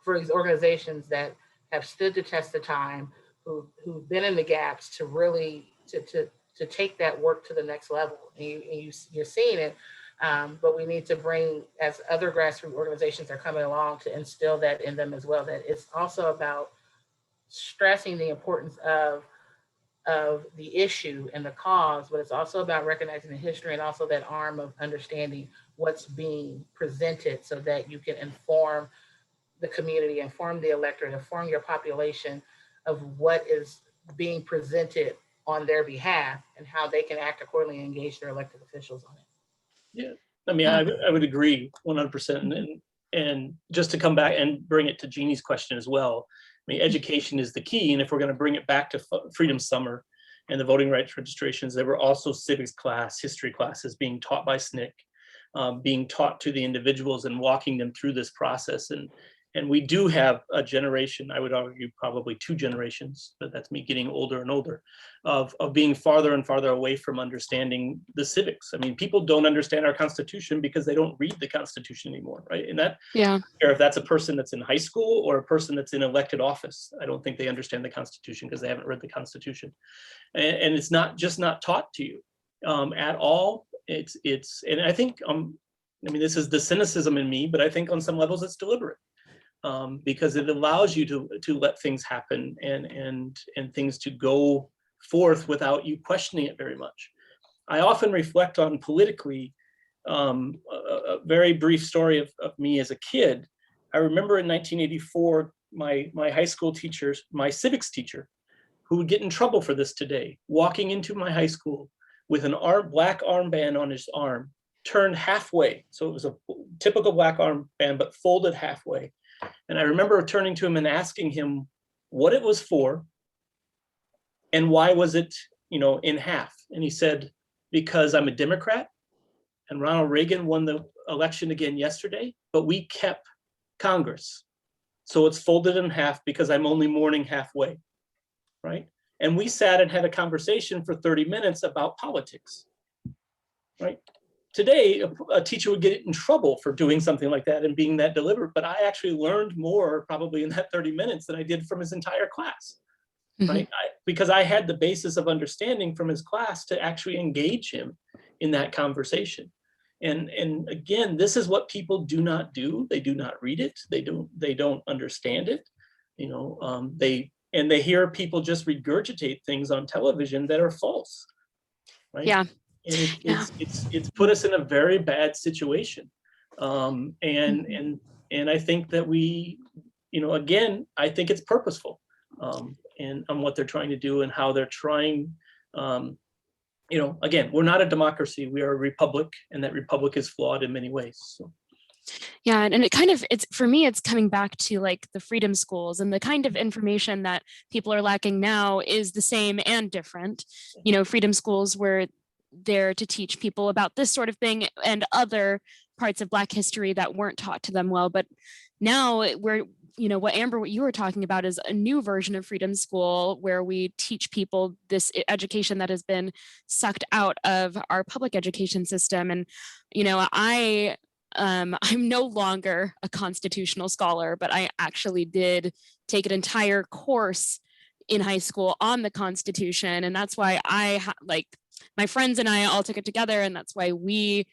for these organizations that have stood the test of time, who've been in the gaps, to really to to take that work to the next level. And you're seeing it, but we need to bring, as other grassroots organizations are coming along, to instill that in them as well, that it's also about stressing the importance of the issue and the cause, but it's also about recognizing the history and also that arm of understanding what's being presented so that you can inform the community, inform the electorate, inform your population of what is being presented on their behalf and how they can act accordingly and engage their elected officials on it. Yeah, I mean, I would agree 100%. And just to come back and bring it to Jeannie's question as well, I mean, education is the key. And if we're going to bring it back to Freedom Summer and the voting rights registrations, there were also civics class, history classes being taught by SNCC, being taught to the individuals and walking them through this process. And we do have a generation, I would argue probably 2 generations, but that's me getting older and older, of being farther and farther away from understanding the civics. I mean, people don't understand our Constitution because they don't read the Constitution anymore, right? And that, Yeah. or if that's a person that's in high school or a person that's in elected office, I don't think they understand the Constitution because they haven't read the Constitution. And it's not taught to you at all. And I think, I mean, this is the cynicism in me, but I think on some levels it's deliberate. Because it allows you to let things happen and things to go forth without you questioning it very much. I often reflect on politically a very brief story of me as a kid. I remember in 1984, my high school teachers, my civics teacher, who would get in trouble for this today, walking into my high school with an black armband on his arm, turned halfway. So it was a typical black armband, but folded halfway. And I remember turning to him and asking him what it was for and why was it, in half. And he said, because I'm a Democrat and Ronald Reagan won the election again yesterday, but we kept Congress. So it's folded in half because I'm only mourning halfway, right? And we sat and had a conversation for 30 minutes about politics, right? Today, a teacher would get in trouble for doing something like that and being that deliberate, but I actually learned more probably in that 30 minutes than I did from his entire class, right? Because I had the basis of understanding from his class to actually engage him in that conversation. And again, this is what people do not do. They do not read it. They don't understand it. They hear people just regurgitate things on television that are false, right? Yeah. And it's put us in a very bad situation. And I think that we, again, I think it's purposeful and on what they're trying to do and how they're trying, again, we're not a democracy, we are a republic, and that republic is flawed in many ways. So. Yeah, and it's for me, it's coming back to like the freedom schools, and the kind of information that people are lacking now is the same and different. Freedom schools were there to teach people about this sort of thing and other parts of Black history that weren't taught to them well. But now what Amber, what you were talking about is a new version of Freedom School where we teach people this education that has been sucked out of our public education system. And, I'm no longer a constitutional scholar, but I actually did take an entire course in high school on the Constitution. And that's why my friends and I all took it together. And that's why we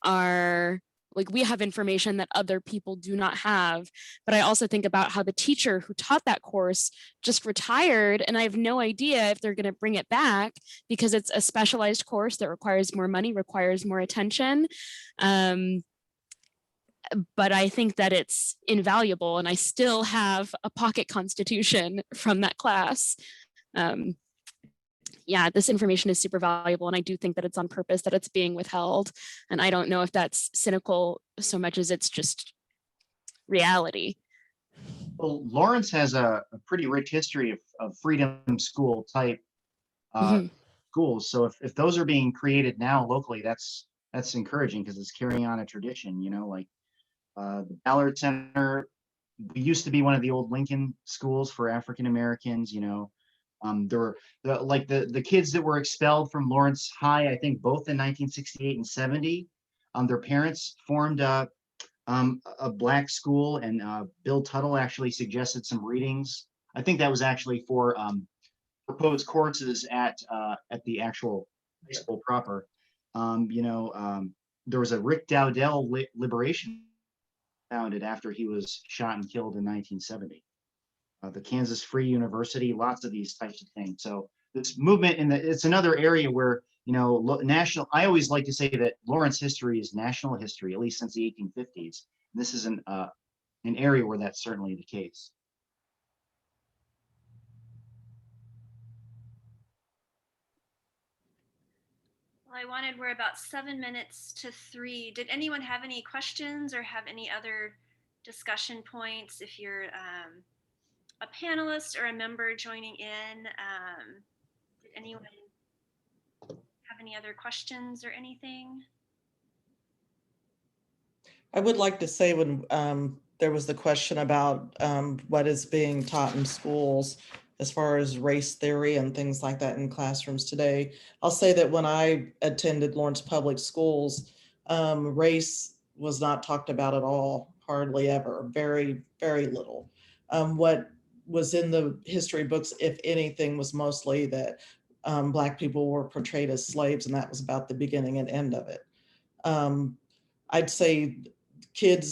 have information that other people do not have. But I also think about how the teacher who taught that course just retired, and I have no idea if they're going to bring it back because it's a specialized course that requires more money, requires more attention. But I think that it's invaluable, and I still have a pocket Constitution from that class. This information is super valuable, and I do think that it's on purpose that it's being withheld. And I don't know if that's cynical so much as it's just reality. Well, Lawrence has a pretty rich history of freedom school type schools. So if those are being created now locally, that's encouraging because it's carrying on a tradition, like the Ballard Center. We used to be one of the old Lincoln schools for African Americans, there were the kids that were expelled from Lawrence High, I think both in 1968 and 70. Their parents formed a Black school, and Bill Tuttle actually suggested some readings. I think that was actually for proposed courses at the actual high school proper. There was a Rick Dowdell liberation founded after he was shot and killed in 1970. The Kansas Free University, lots of these types of things. So this movement, it's another area where, national, I always like to say that Lawrence history is national history, at least since the 1850s. This is an area where that's certainly the case. Well, we're about 7 minutes to 3. Did anyone have any questions or have any other discussion points? If you're a panelist or a member joining in, did anyone have any other questions or anything? I would like to say when there was the question about what is being taught in schools as far as race theory and things like that in classrooms today, I'll say that when I attended Lawrence Public Schools, race was not talked about at all, hardly ever, very, very little. What was in the history books, if anything, was mostly that Black people were portrayed as slaves, and that was about the beginning and end of it. I'd say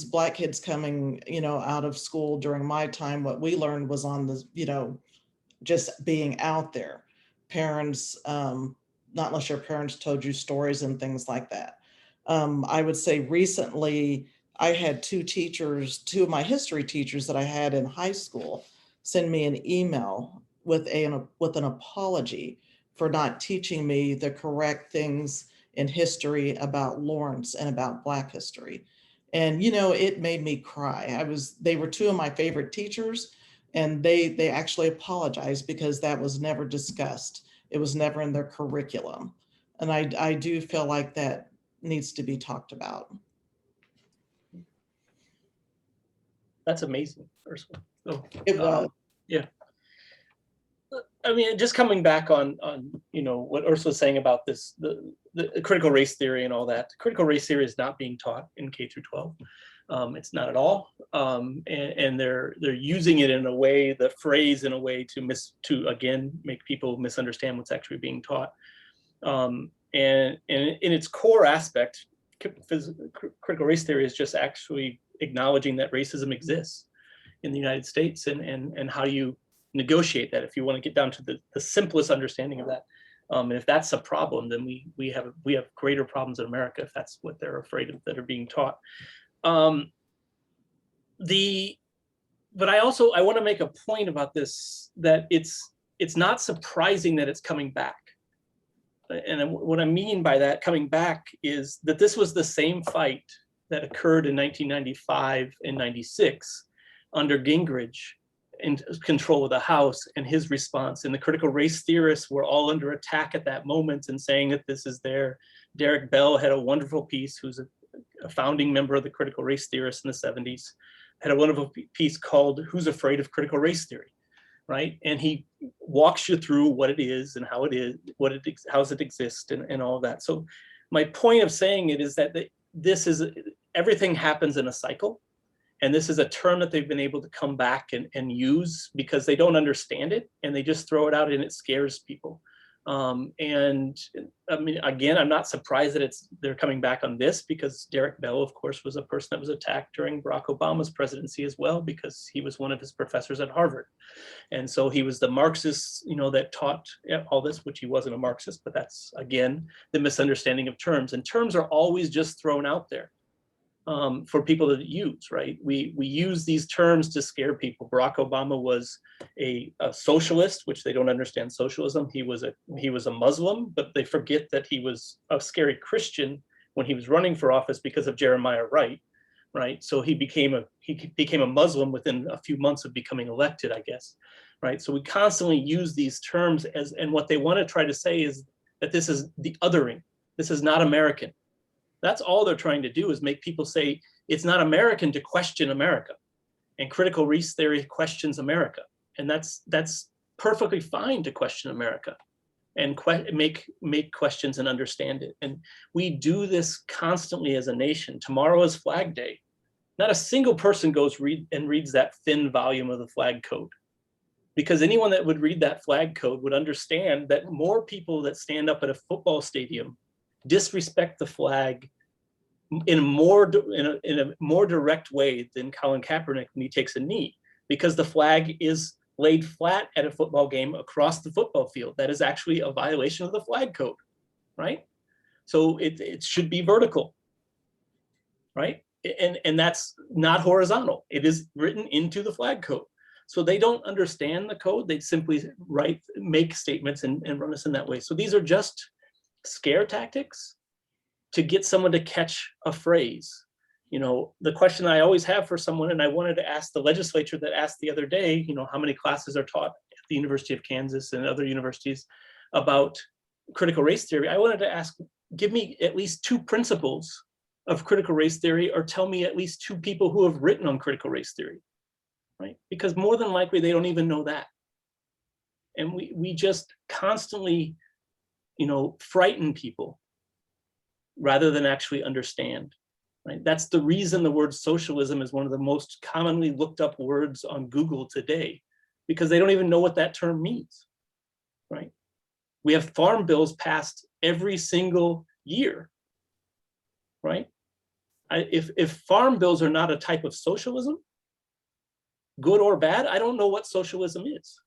Black kids coming, out of school during my time, what we learned was on the, just being out there. Parents, not unless your parents told you stories and things like that. I would say recently, I had two of my history teachers that I had in high school send me an email with an apology for not teaching me the correct things in history about Lawrence and about Black history. And, it made me cry. They were two of my favorite teachers, and they actually apologized because that was never discussed. It was never in their curriculum. And I do feel like that needs to be talked about. That's amazing, Ursula. Oh, It was. Yeah. I mean, just coming back on what Ursula's saying about this, the critical race theory and all that. Critical race theory is not being taught in K through 12. It's not at all, and they're using it in a way, the phrase in a way to again make people misunderstand what's actually being taught. And in its core aspect, critical race theory is just actually acknowledging that racism exists in the United States, and how you negotiate that, if you want to get down to the simplest understanding of that. And if that's a problem, then we have greater problems in America if that's what they're afraid of that are being taught. But I want to make a point about this, that it's not surprising that it's coming back. And what I mean by that coming back is that this was the same fight that occurred in 1995 and 96 under Gingrich in control of the House and his response. And the critical race theorists were all under attack at that moment and saying that this is there. Derek Bell had a wonderful piece, who's a founding member of the critical race theorists in the 70s, had a wonderful piece called "Who's Afraid of Critical Race Theory?" Right? And he walks you through what it is and how it is, how does it exist, and all of that. So my point of saying it is that everything happens in a cycle. And this is a term that they've been able to come back and use because they don't understand it, and they just throw it out and it scares people. And I mean, again, I'm not surprised that they're coming back on this, because Derek Bell, of course, was a person that was attacked during Barack Obama's presidency as well, because he was one of his professors at Harvard. And so he was the Marxist, that taught all this, which he wasn't a Marxist, but that's, again, the misunderstanding of terms. And terms are always just thrown out there for people to use, right? We use these terms to scare people. Barack Obama was a socialist, which they don't understand socialism. He was a Muslim, but they forget that he was a scary Christian when he was running for office because of Jeremiah Wright, right? So he became a Muslim within a few months of becoming elected, I guess, right? So we constantly use these terms and what they want to try to say is that this is the othering. This is not American. That's all they're trying to do, is make people say it's not American to question America. And critical race theory questions America. And that's perfectly fine to question America and make questions and understand it. And we do this constantly as a nation. Tomorrow is Flag Day. Not a single person goes reads that thin volume of the flag code. because anyone that would read that flag code would understand that more people that stand up at a football stadium disrespect the flag in a more direct way than Colin Kaepernick when he takes a knee, because the flag is laid flat at a football game across the football field. That is actually a violation of the flag code, right? So it should be vertical, right? And that's not horizontal. It is written into the flag code. So they don't understand the code. They simply make statements and run us in that way. So these are just scare tactics to get someone to catch a phrase. You know, the question I always have for someone, and I wanted to ask the legislature that asked the other day, you know, how many classes are taught at the University of Kansas and other universities about critical race theory. I wanted to ask, give me at least 2 principles of critical race theory, or tell me at least 2 people who have written on critical race theory, right? Because more than likely they don't even know that. And we just constantly, you know, frighten people rather than actually understand, right? That's the reason the word socialism is one of the most commonly looked up words on Google today, because they don't even know what that term means, right? We have farm bills passed every single year, right? If farm bills are not a type of socialism, good or bad, I don't know what socialism is,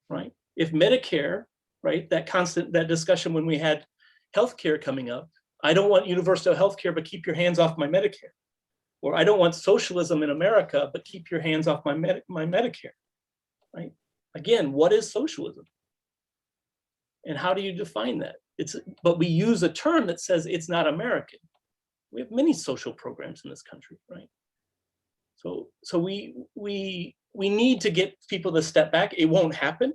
right? If Medicare, right, that discussion when we had healthcare coming up, I don't want universal healthcare, but keep your hands off my Medicare. Or I don't want socialism in America, but keep your hands off my Medicare, right? Again, what is socialism? And how do you define that? But we use a term that says it's not American. We have many social programs in this country, right? So we need to get people to step back. It won't happen.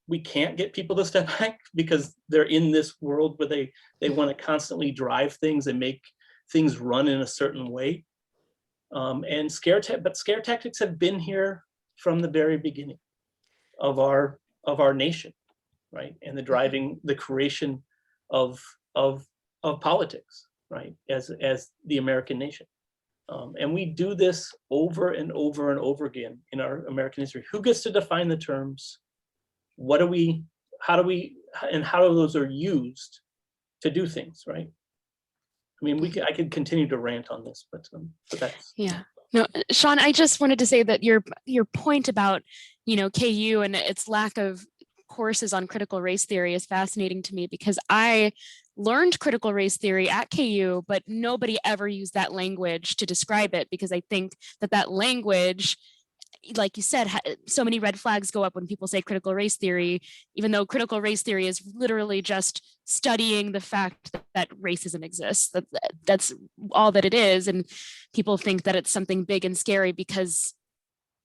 We can't get people to step back because they're in this world where they want to constantly drive things and make things run in a certain way. And scare tactics have been here from the very beginning of our nation, right? And the creation of politics, right? As the American nation. And we do this over and over and over again in our American history. Who gets to define the terms? How those are used to do things, right? I mean, I could continue to rant on this, but that's. Yeah. No, Shawn, I just wanted to say that your point about, you know, KU and its lack of courses on critical race theory is fascinating to me, because I learned critical race theory at KU, but nobody ever used that language to describe it, because I think that language, like you said, so many red flags go up when people say critical race theory, even though critical race theory is literally just studying the fact that racism exists. That's all that it is. And people think that it's something big and scary because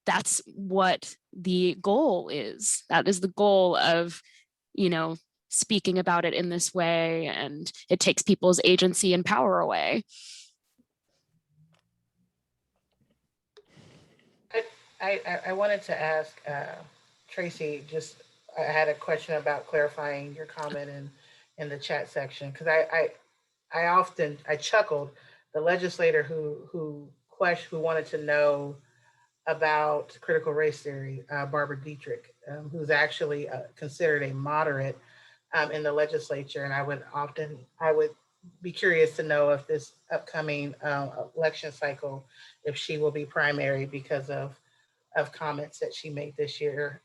that's what the goal is. That is the goal of, you know, speaking about it in this way, and it takes people's agency and power away. I wanted to ask Tracy, I had a question about clarifying your comment in the chat section, because I chuckled. The legislator who wanted to know about critical race theory, Barbara Dietrich, who's actually considered a moderate in the legislature, and I would be curious to know if this upcoming election cycle, if she will be primary because of comments that she made this year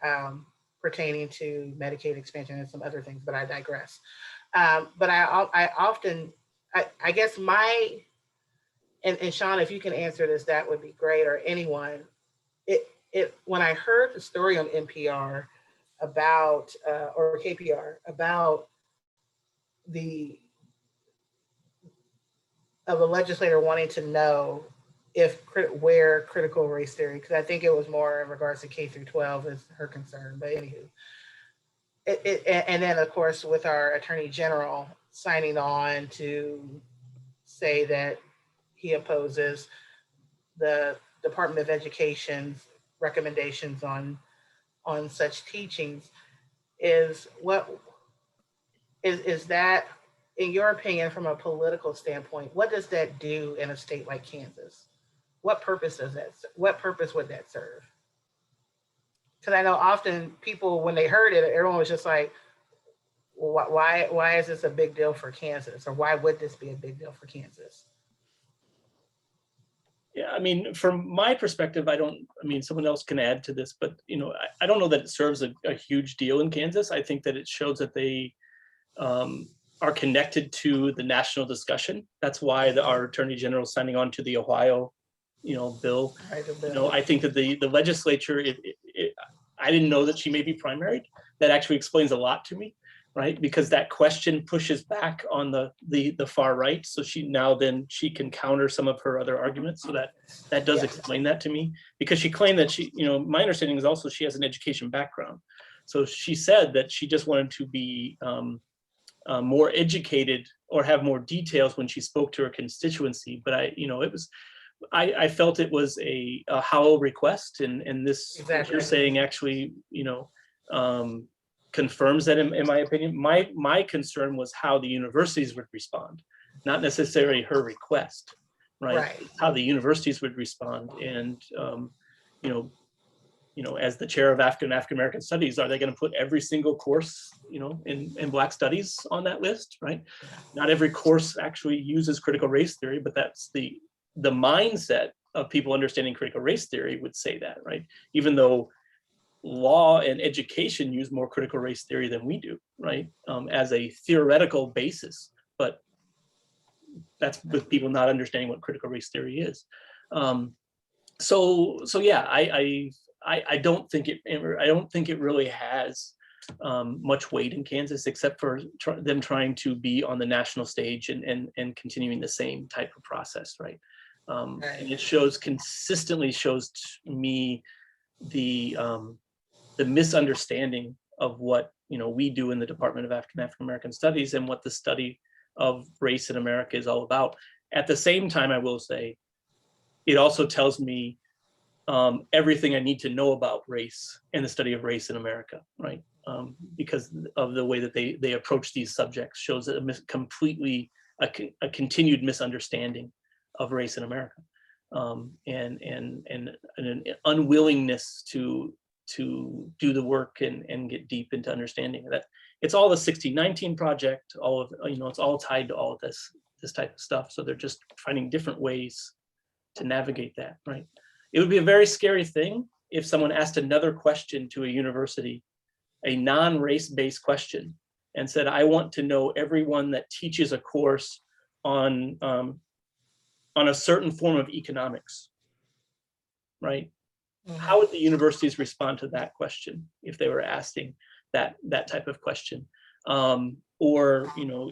pertaining to Medicaid expansion and some other things, but I digress. But I guess and Shawn, if you can answer this, that would be great, or anyone. When I heard the story on NPR about, or KPR, about of a legislator wanting to know where critical race theory, because I think it was more in regards to K through 12 is her concern, but anywho. And then of course with our Attorney General signing on to say that he opposes the Department of Education's recommendations on such teachings, is that, in your opinion, from a political standpoint, what does that do in a state like Kansas? What purpose would that serve? because I know often people, when they heard it, everyone was just like, well, why is this a big deal for Kansas? Or why would this be a big deal for Kansas? Yeah, I mean, from my perspective, I mean, someone else can add to this, but, you know, I don't know that it serves a huge deal in Kansas. I think that it shows that they are connected to the national discussion. That's why our Attorney General is signing on to the Ohio, you know, bill. Right, the bill. You know, I think that the legislature, I didn't know that she may be primaried. That actually explains a lot to me, right? Because that question pushes back on the far right. So she can counter some of her other arguments. So that does explain that to me, because she claimed that you know, my understanding is also she has an education background. So she said that she just wanted to be more educated or have more details when she spoke to her constituency. But you know, I felt it was a Howell request, and this, what you're saying, actually, you know, confirms that in my opinion. My concern was how the universities would respond, not necessarily her request, right? How the universities would respond. And you know, as the chair of African American Studies, are they going to put every single course, you know, in Black Studies on that list, right? Not every course actually uses critical race theory, but that's the mindset of people understanding critical race theory would say that, right? Even though law and education use more critical race theory than we do, right? As a theoretical basis, but that's with people not understanding what critical race theory is. So yeah, I don't think it really has much weight in Kansas, except for them trying to be on the national stage and continuing the same type of process, right? And it consistently shows to me the misunderstanding of what, you know, we do in the Department of African American Studies and what the study of race in America is all about. At the same time, I will say, it also tells me everything I need to know about race and the study of race in America, right? Because of the way that they approach these subjects shows a continued misunderstanding of race in America, and an unwillingness to do the work and get deep into understanding that. It's all the 1619 project, all of, you know, it's all tied to all of this type of stuff. So they're just finding different ways to navigate that, right? It would be a very scary thing if someone asked another question to a university, a non-race-based question, and said, I want to know everyone that teaches a course on a certain form of economics, right? How would the universities respond to that question if they were asking that type of question? Or, you know,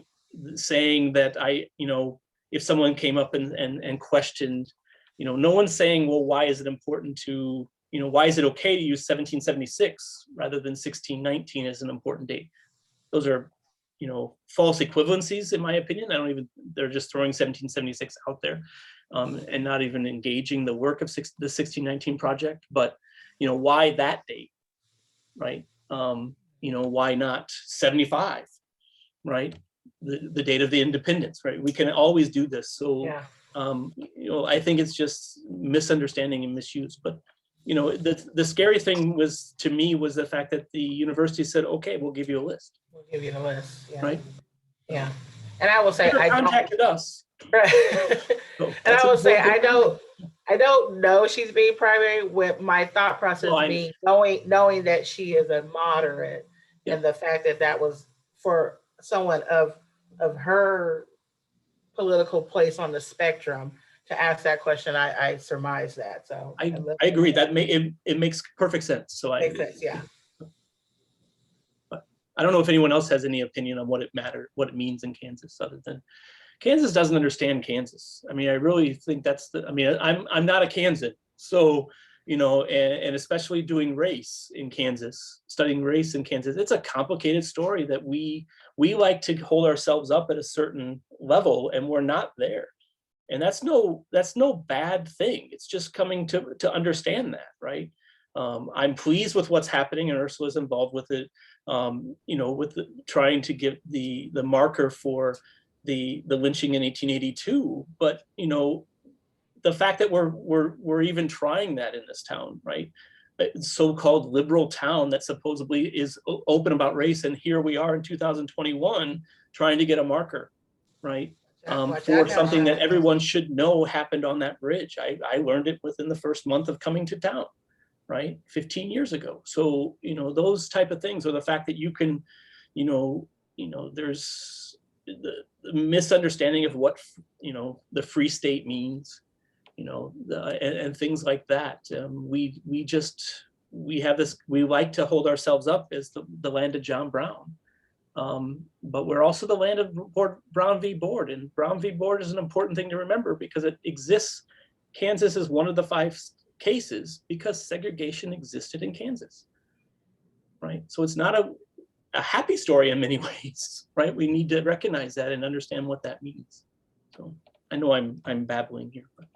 saying that you know, if someone came up and questioned, you know, no one's saying, well, why is it important to, you know, why is it okay to use 1776 rather than 1619 as an important date? Those are, you know, false equivalencies, in my opinion. They're just throwing 1776 out there and not even engaging the work of the 1619 project. But, you know, why that date, right? You know, why not 75, right? The date of the independence, right? We can always do this. So, you know, I think it's just misunderstanding and misuse. But, you know, the scary thing was, to me, was the fact that the university said, okay, we'll give you a list. We'll give you the list. Yeah. Right. Yeah. And I will say, I contacted us. Right. So and I will say, I don't know she's being primary, with my thought process being knowing that she is a moderate, and the fact that was for someone of her political place on the spectrum to ask that question. I surmise that. So I agree. That it makes perfect sense. So makes sense, yeah. But I don't know if anyone else has any opinion on what it means in Kansas, other than Kansas doesn't understand Kansas. I mean, I really think that's I'm not a Kansan. So, you know, and especially doing race in Kansas, studying race in Kansas, it's a complicated story that we like to hold ourselves up at a certain level, and we're not there. And that's no bad thing. It's just coming to understand that, right? I'm pleased with what's happening, and Ursula's involved with it, you know, with trying to get the marker for the lynching in 1882. But, you know, the fact that we're even trying that in this town, right? so-called liberal town that supposedly is open about race, and here we are in 2021 trying to get a marker, right? For something that everyone should know happened on that bridge. I learned it within the first month of coming to town, right? 15 years ago. So, those type of things, or the fact that you can, there's the misunderstanding of what, the free state means, and things like that. We have this, we like to hold ourselves up as the land of John Brown. But we're also the land of Brown v. Board, and Brown v. Board is an important thing to remember because it exists. Kansas is one of the 5 cases because segregation existed in Kansas, right? So it's not a happy story in many ways, right? We need to recognize that and understand what that means. So I know I'm babbling here, but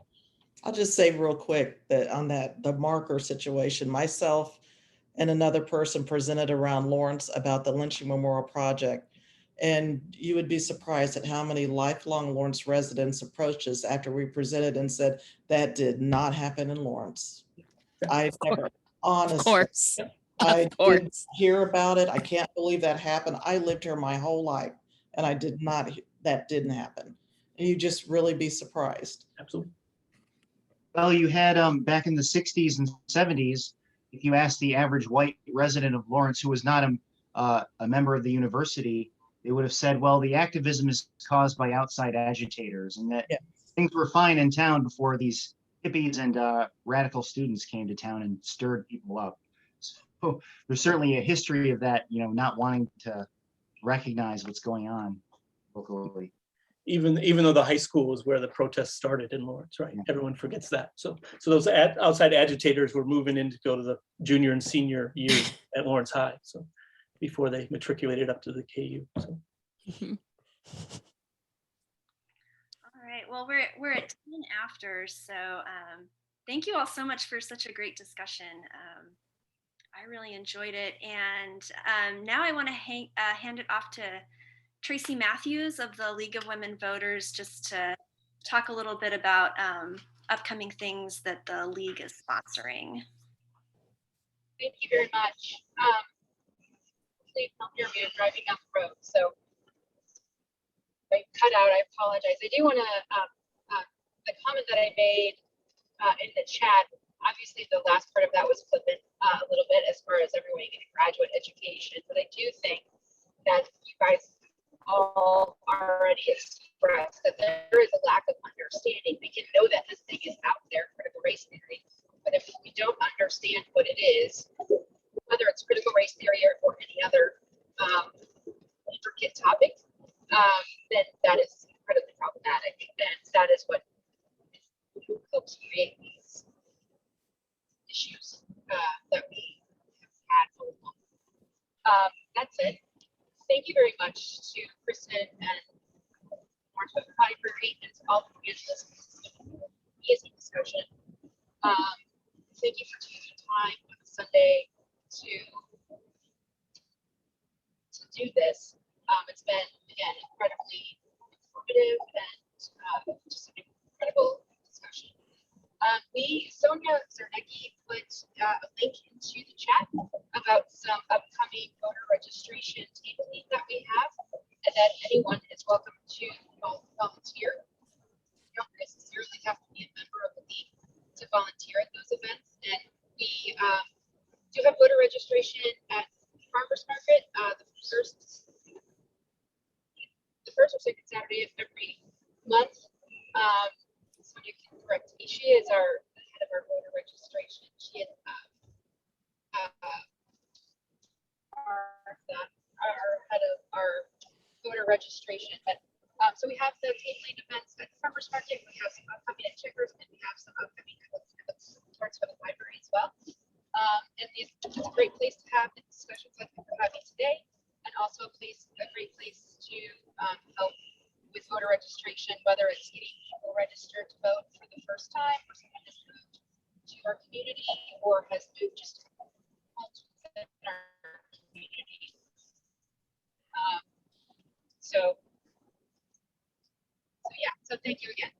I'll just say real quick that on the marker situation, myself and another person presented around Lawrence about the Lynching Memorial Project. And you would be surprised at how many lifelong Lawrence residents approached us after we presented and said, that did not happen in Lawrence. I never, honestly, Of course. I didn't hear about it. I can't believe that happened. I lived here my whole life and that didn't happen. And you just really be surprised. absolutely. Well, you had back in the 60s and 70s, if you asked the average white resident of Lawrence who was not a member of the university, they would have said, well, the activism is caused by outside agitators, and that things were fine in town before these hippies and radical students came to town and stirred people up. So there's certainly a history of that, not wanting to recognize what's going on locally. Even though the high school was where the protests started in Lawrence, right? Everyone forgets that. So those outside agitators were moving in to go to the junior and senior year at Lawrence High. So before they matriculated up to the KU. So. All right, well, we're at 10 after, so thank you all so much for such a great discussion. I really enjoyed it, and now I want to hand it off to Tracy Matthews of the League of Women Voters, just to talk a little bit about upcoming things that the League is sponsoring. Thank you very much. Please don't hear me. I'm driving down the road, so if I cut out, I apologize. I do want to, the comment that I made in the chat, obviously the last part of that was flippant a little bit as far as everyone getting graduate education, but I do think that you guys all already expressed that there is a lack of understanding. We can know that this thing is out there, critical race theory, but if we don't understand what it is, whether it's critical race theory or any other intricate topic, then that is incredibly problematic, and that is what helps create these issues that we have had for a long. That's it. Thank you very much to Kristen and Lawrence County for and to all the panelists. Amazing discussion. Thank you for taking time on a Sunday to do this. It's been, again, incredibly informative and just an incredible discussion. Sonia Zernecki put a link into the chat about some upcoming voter registration tabling that we have, and that anyone is welcome to volunteer. You don't necessarily have to be a member of the league to volunteer at those events, and we do have voter registration at Farmers Market the first or second Saturday of every month. Sonia can correct me. She is our head of our voter registration. She is our head of our voter registration. But so we have the tabling events at the Farmers Market. We have some upcoming at Checkers, and we have some upcoming towards for the library as well. And it's a great place to have the discussions like we're having today, and also a great place to help with voter registration, whether it's getting people registered to vote for the first time, or someone has moved to our community, or has moved just to our community. So yeah, so thank you again.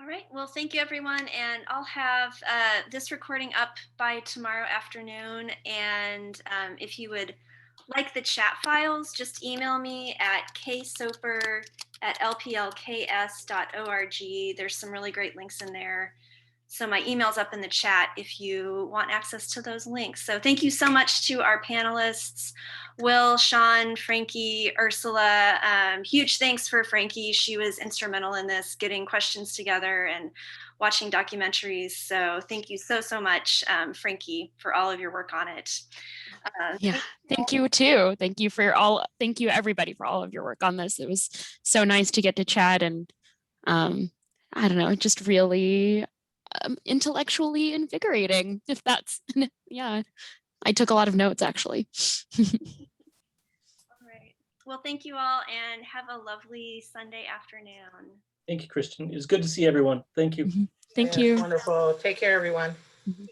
All All right, well, thank you everyone. And I'll have this recording up by tomorrow afternoon. And if you would like the chat files, just email me at ksoper@lplks.org. There's some really great links in there. So my email's up in the chat if you want access to those links. So thank you so much to our panelists, Will, Shawn, Frankie, Ursula. Huge thanks for Frankie. She was instrumental in this, getting questions together and watching documentaries. So thank you so, so much, Frankie, for all of your work on it. Yeah, thank you too. Thank you everybody for all of your work on this. It was so nice to get to chat and I don't know, just really intellectually invigorating, if that's, yeah, I took a lot of notes actually. All right. Well, thank you all and have a lovely Sunday afternoon. Thank you, Christian. It's good to see everyone. Thank you. Thank Yes, you. wonderful. Take care, everyone. Mhm.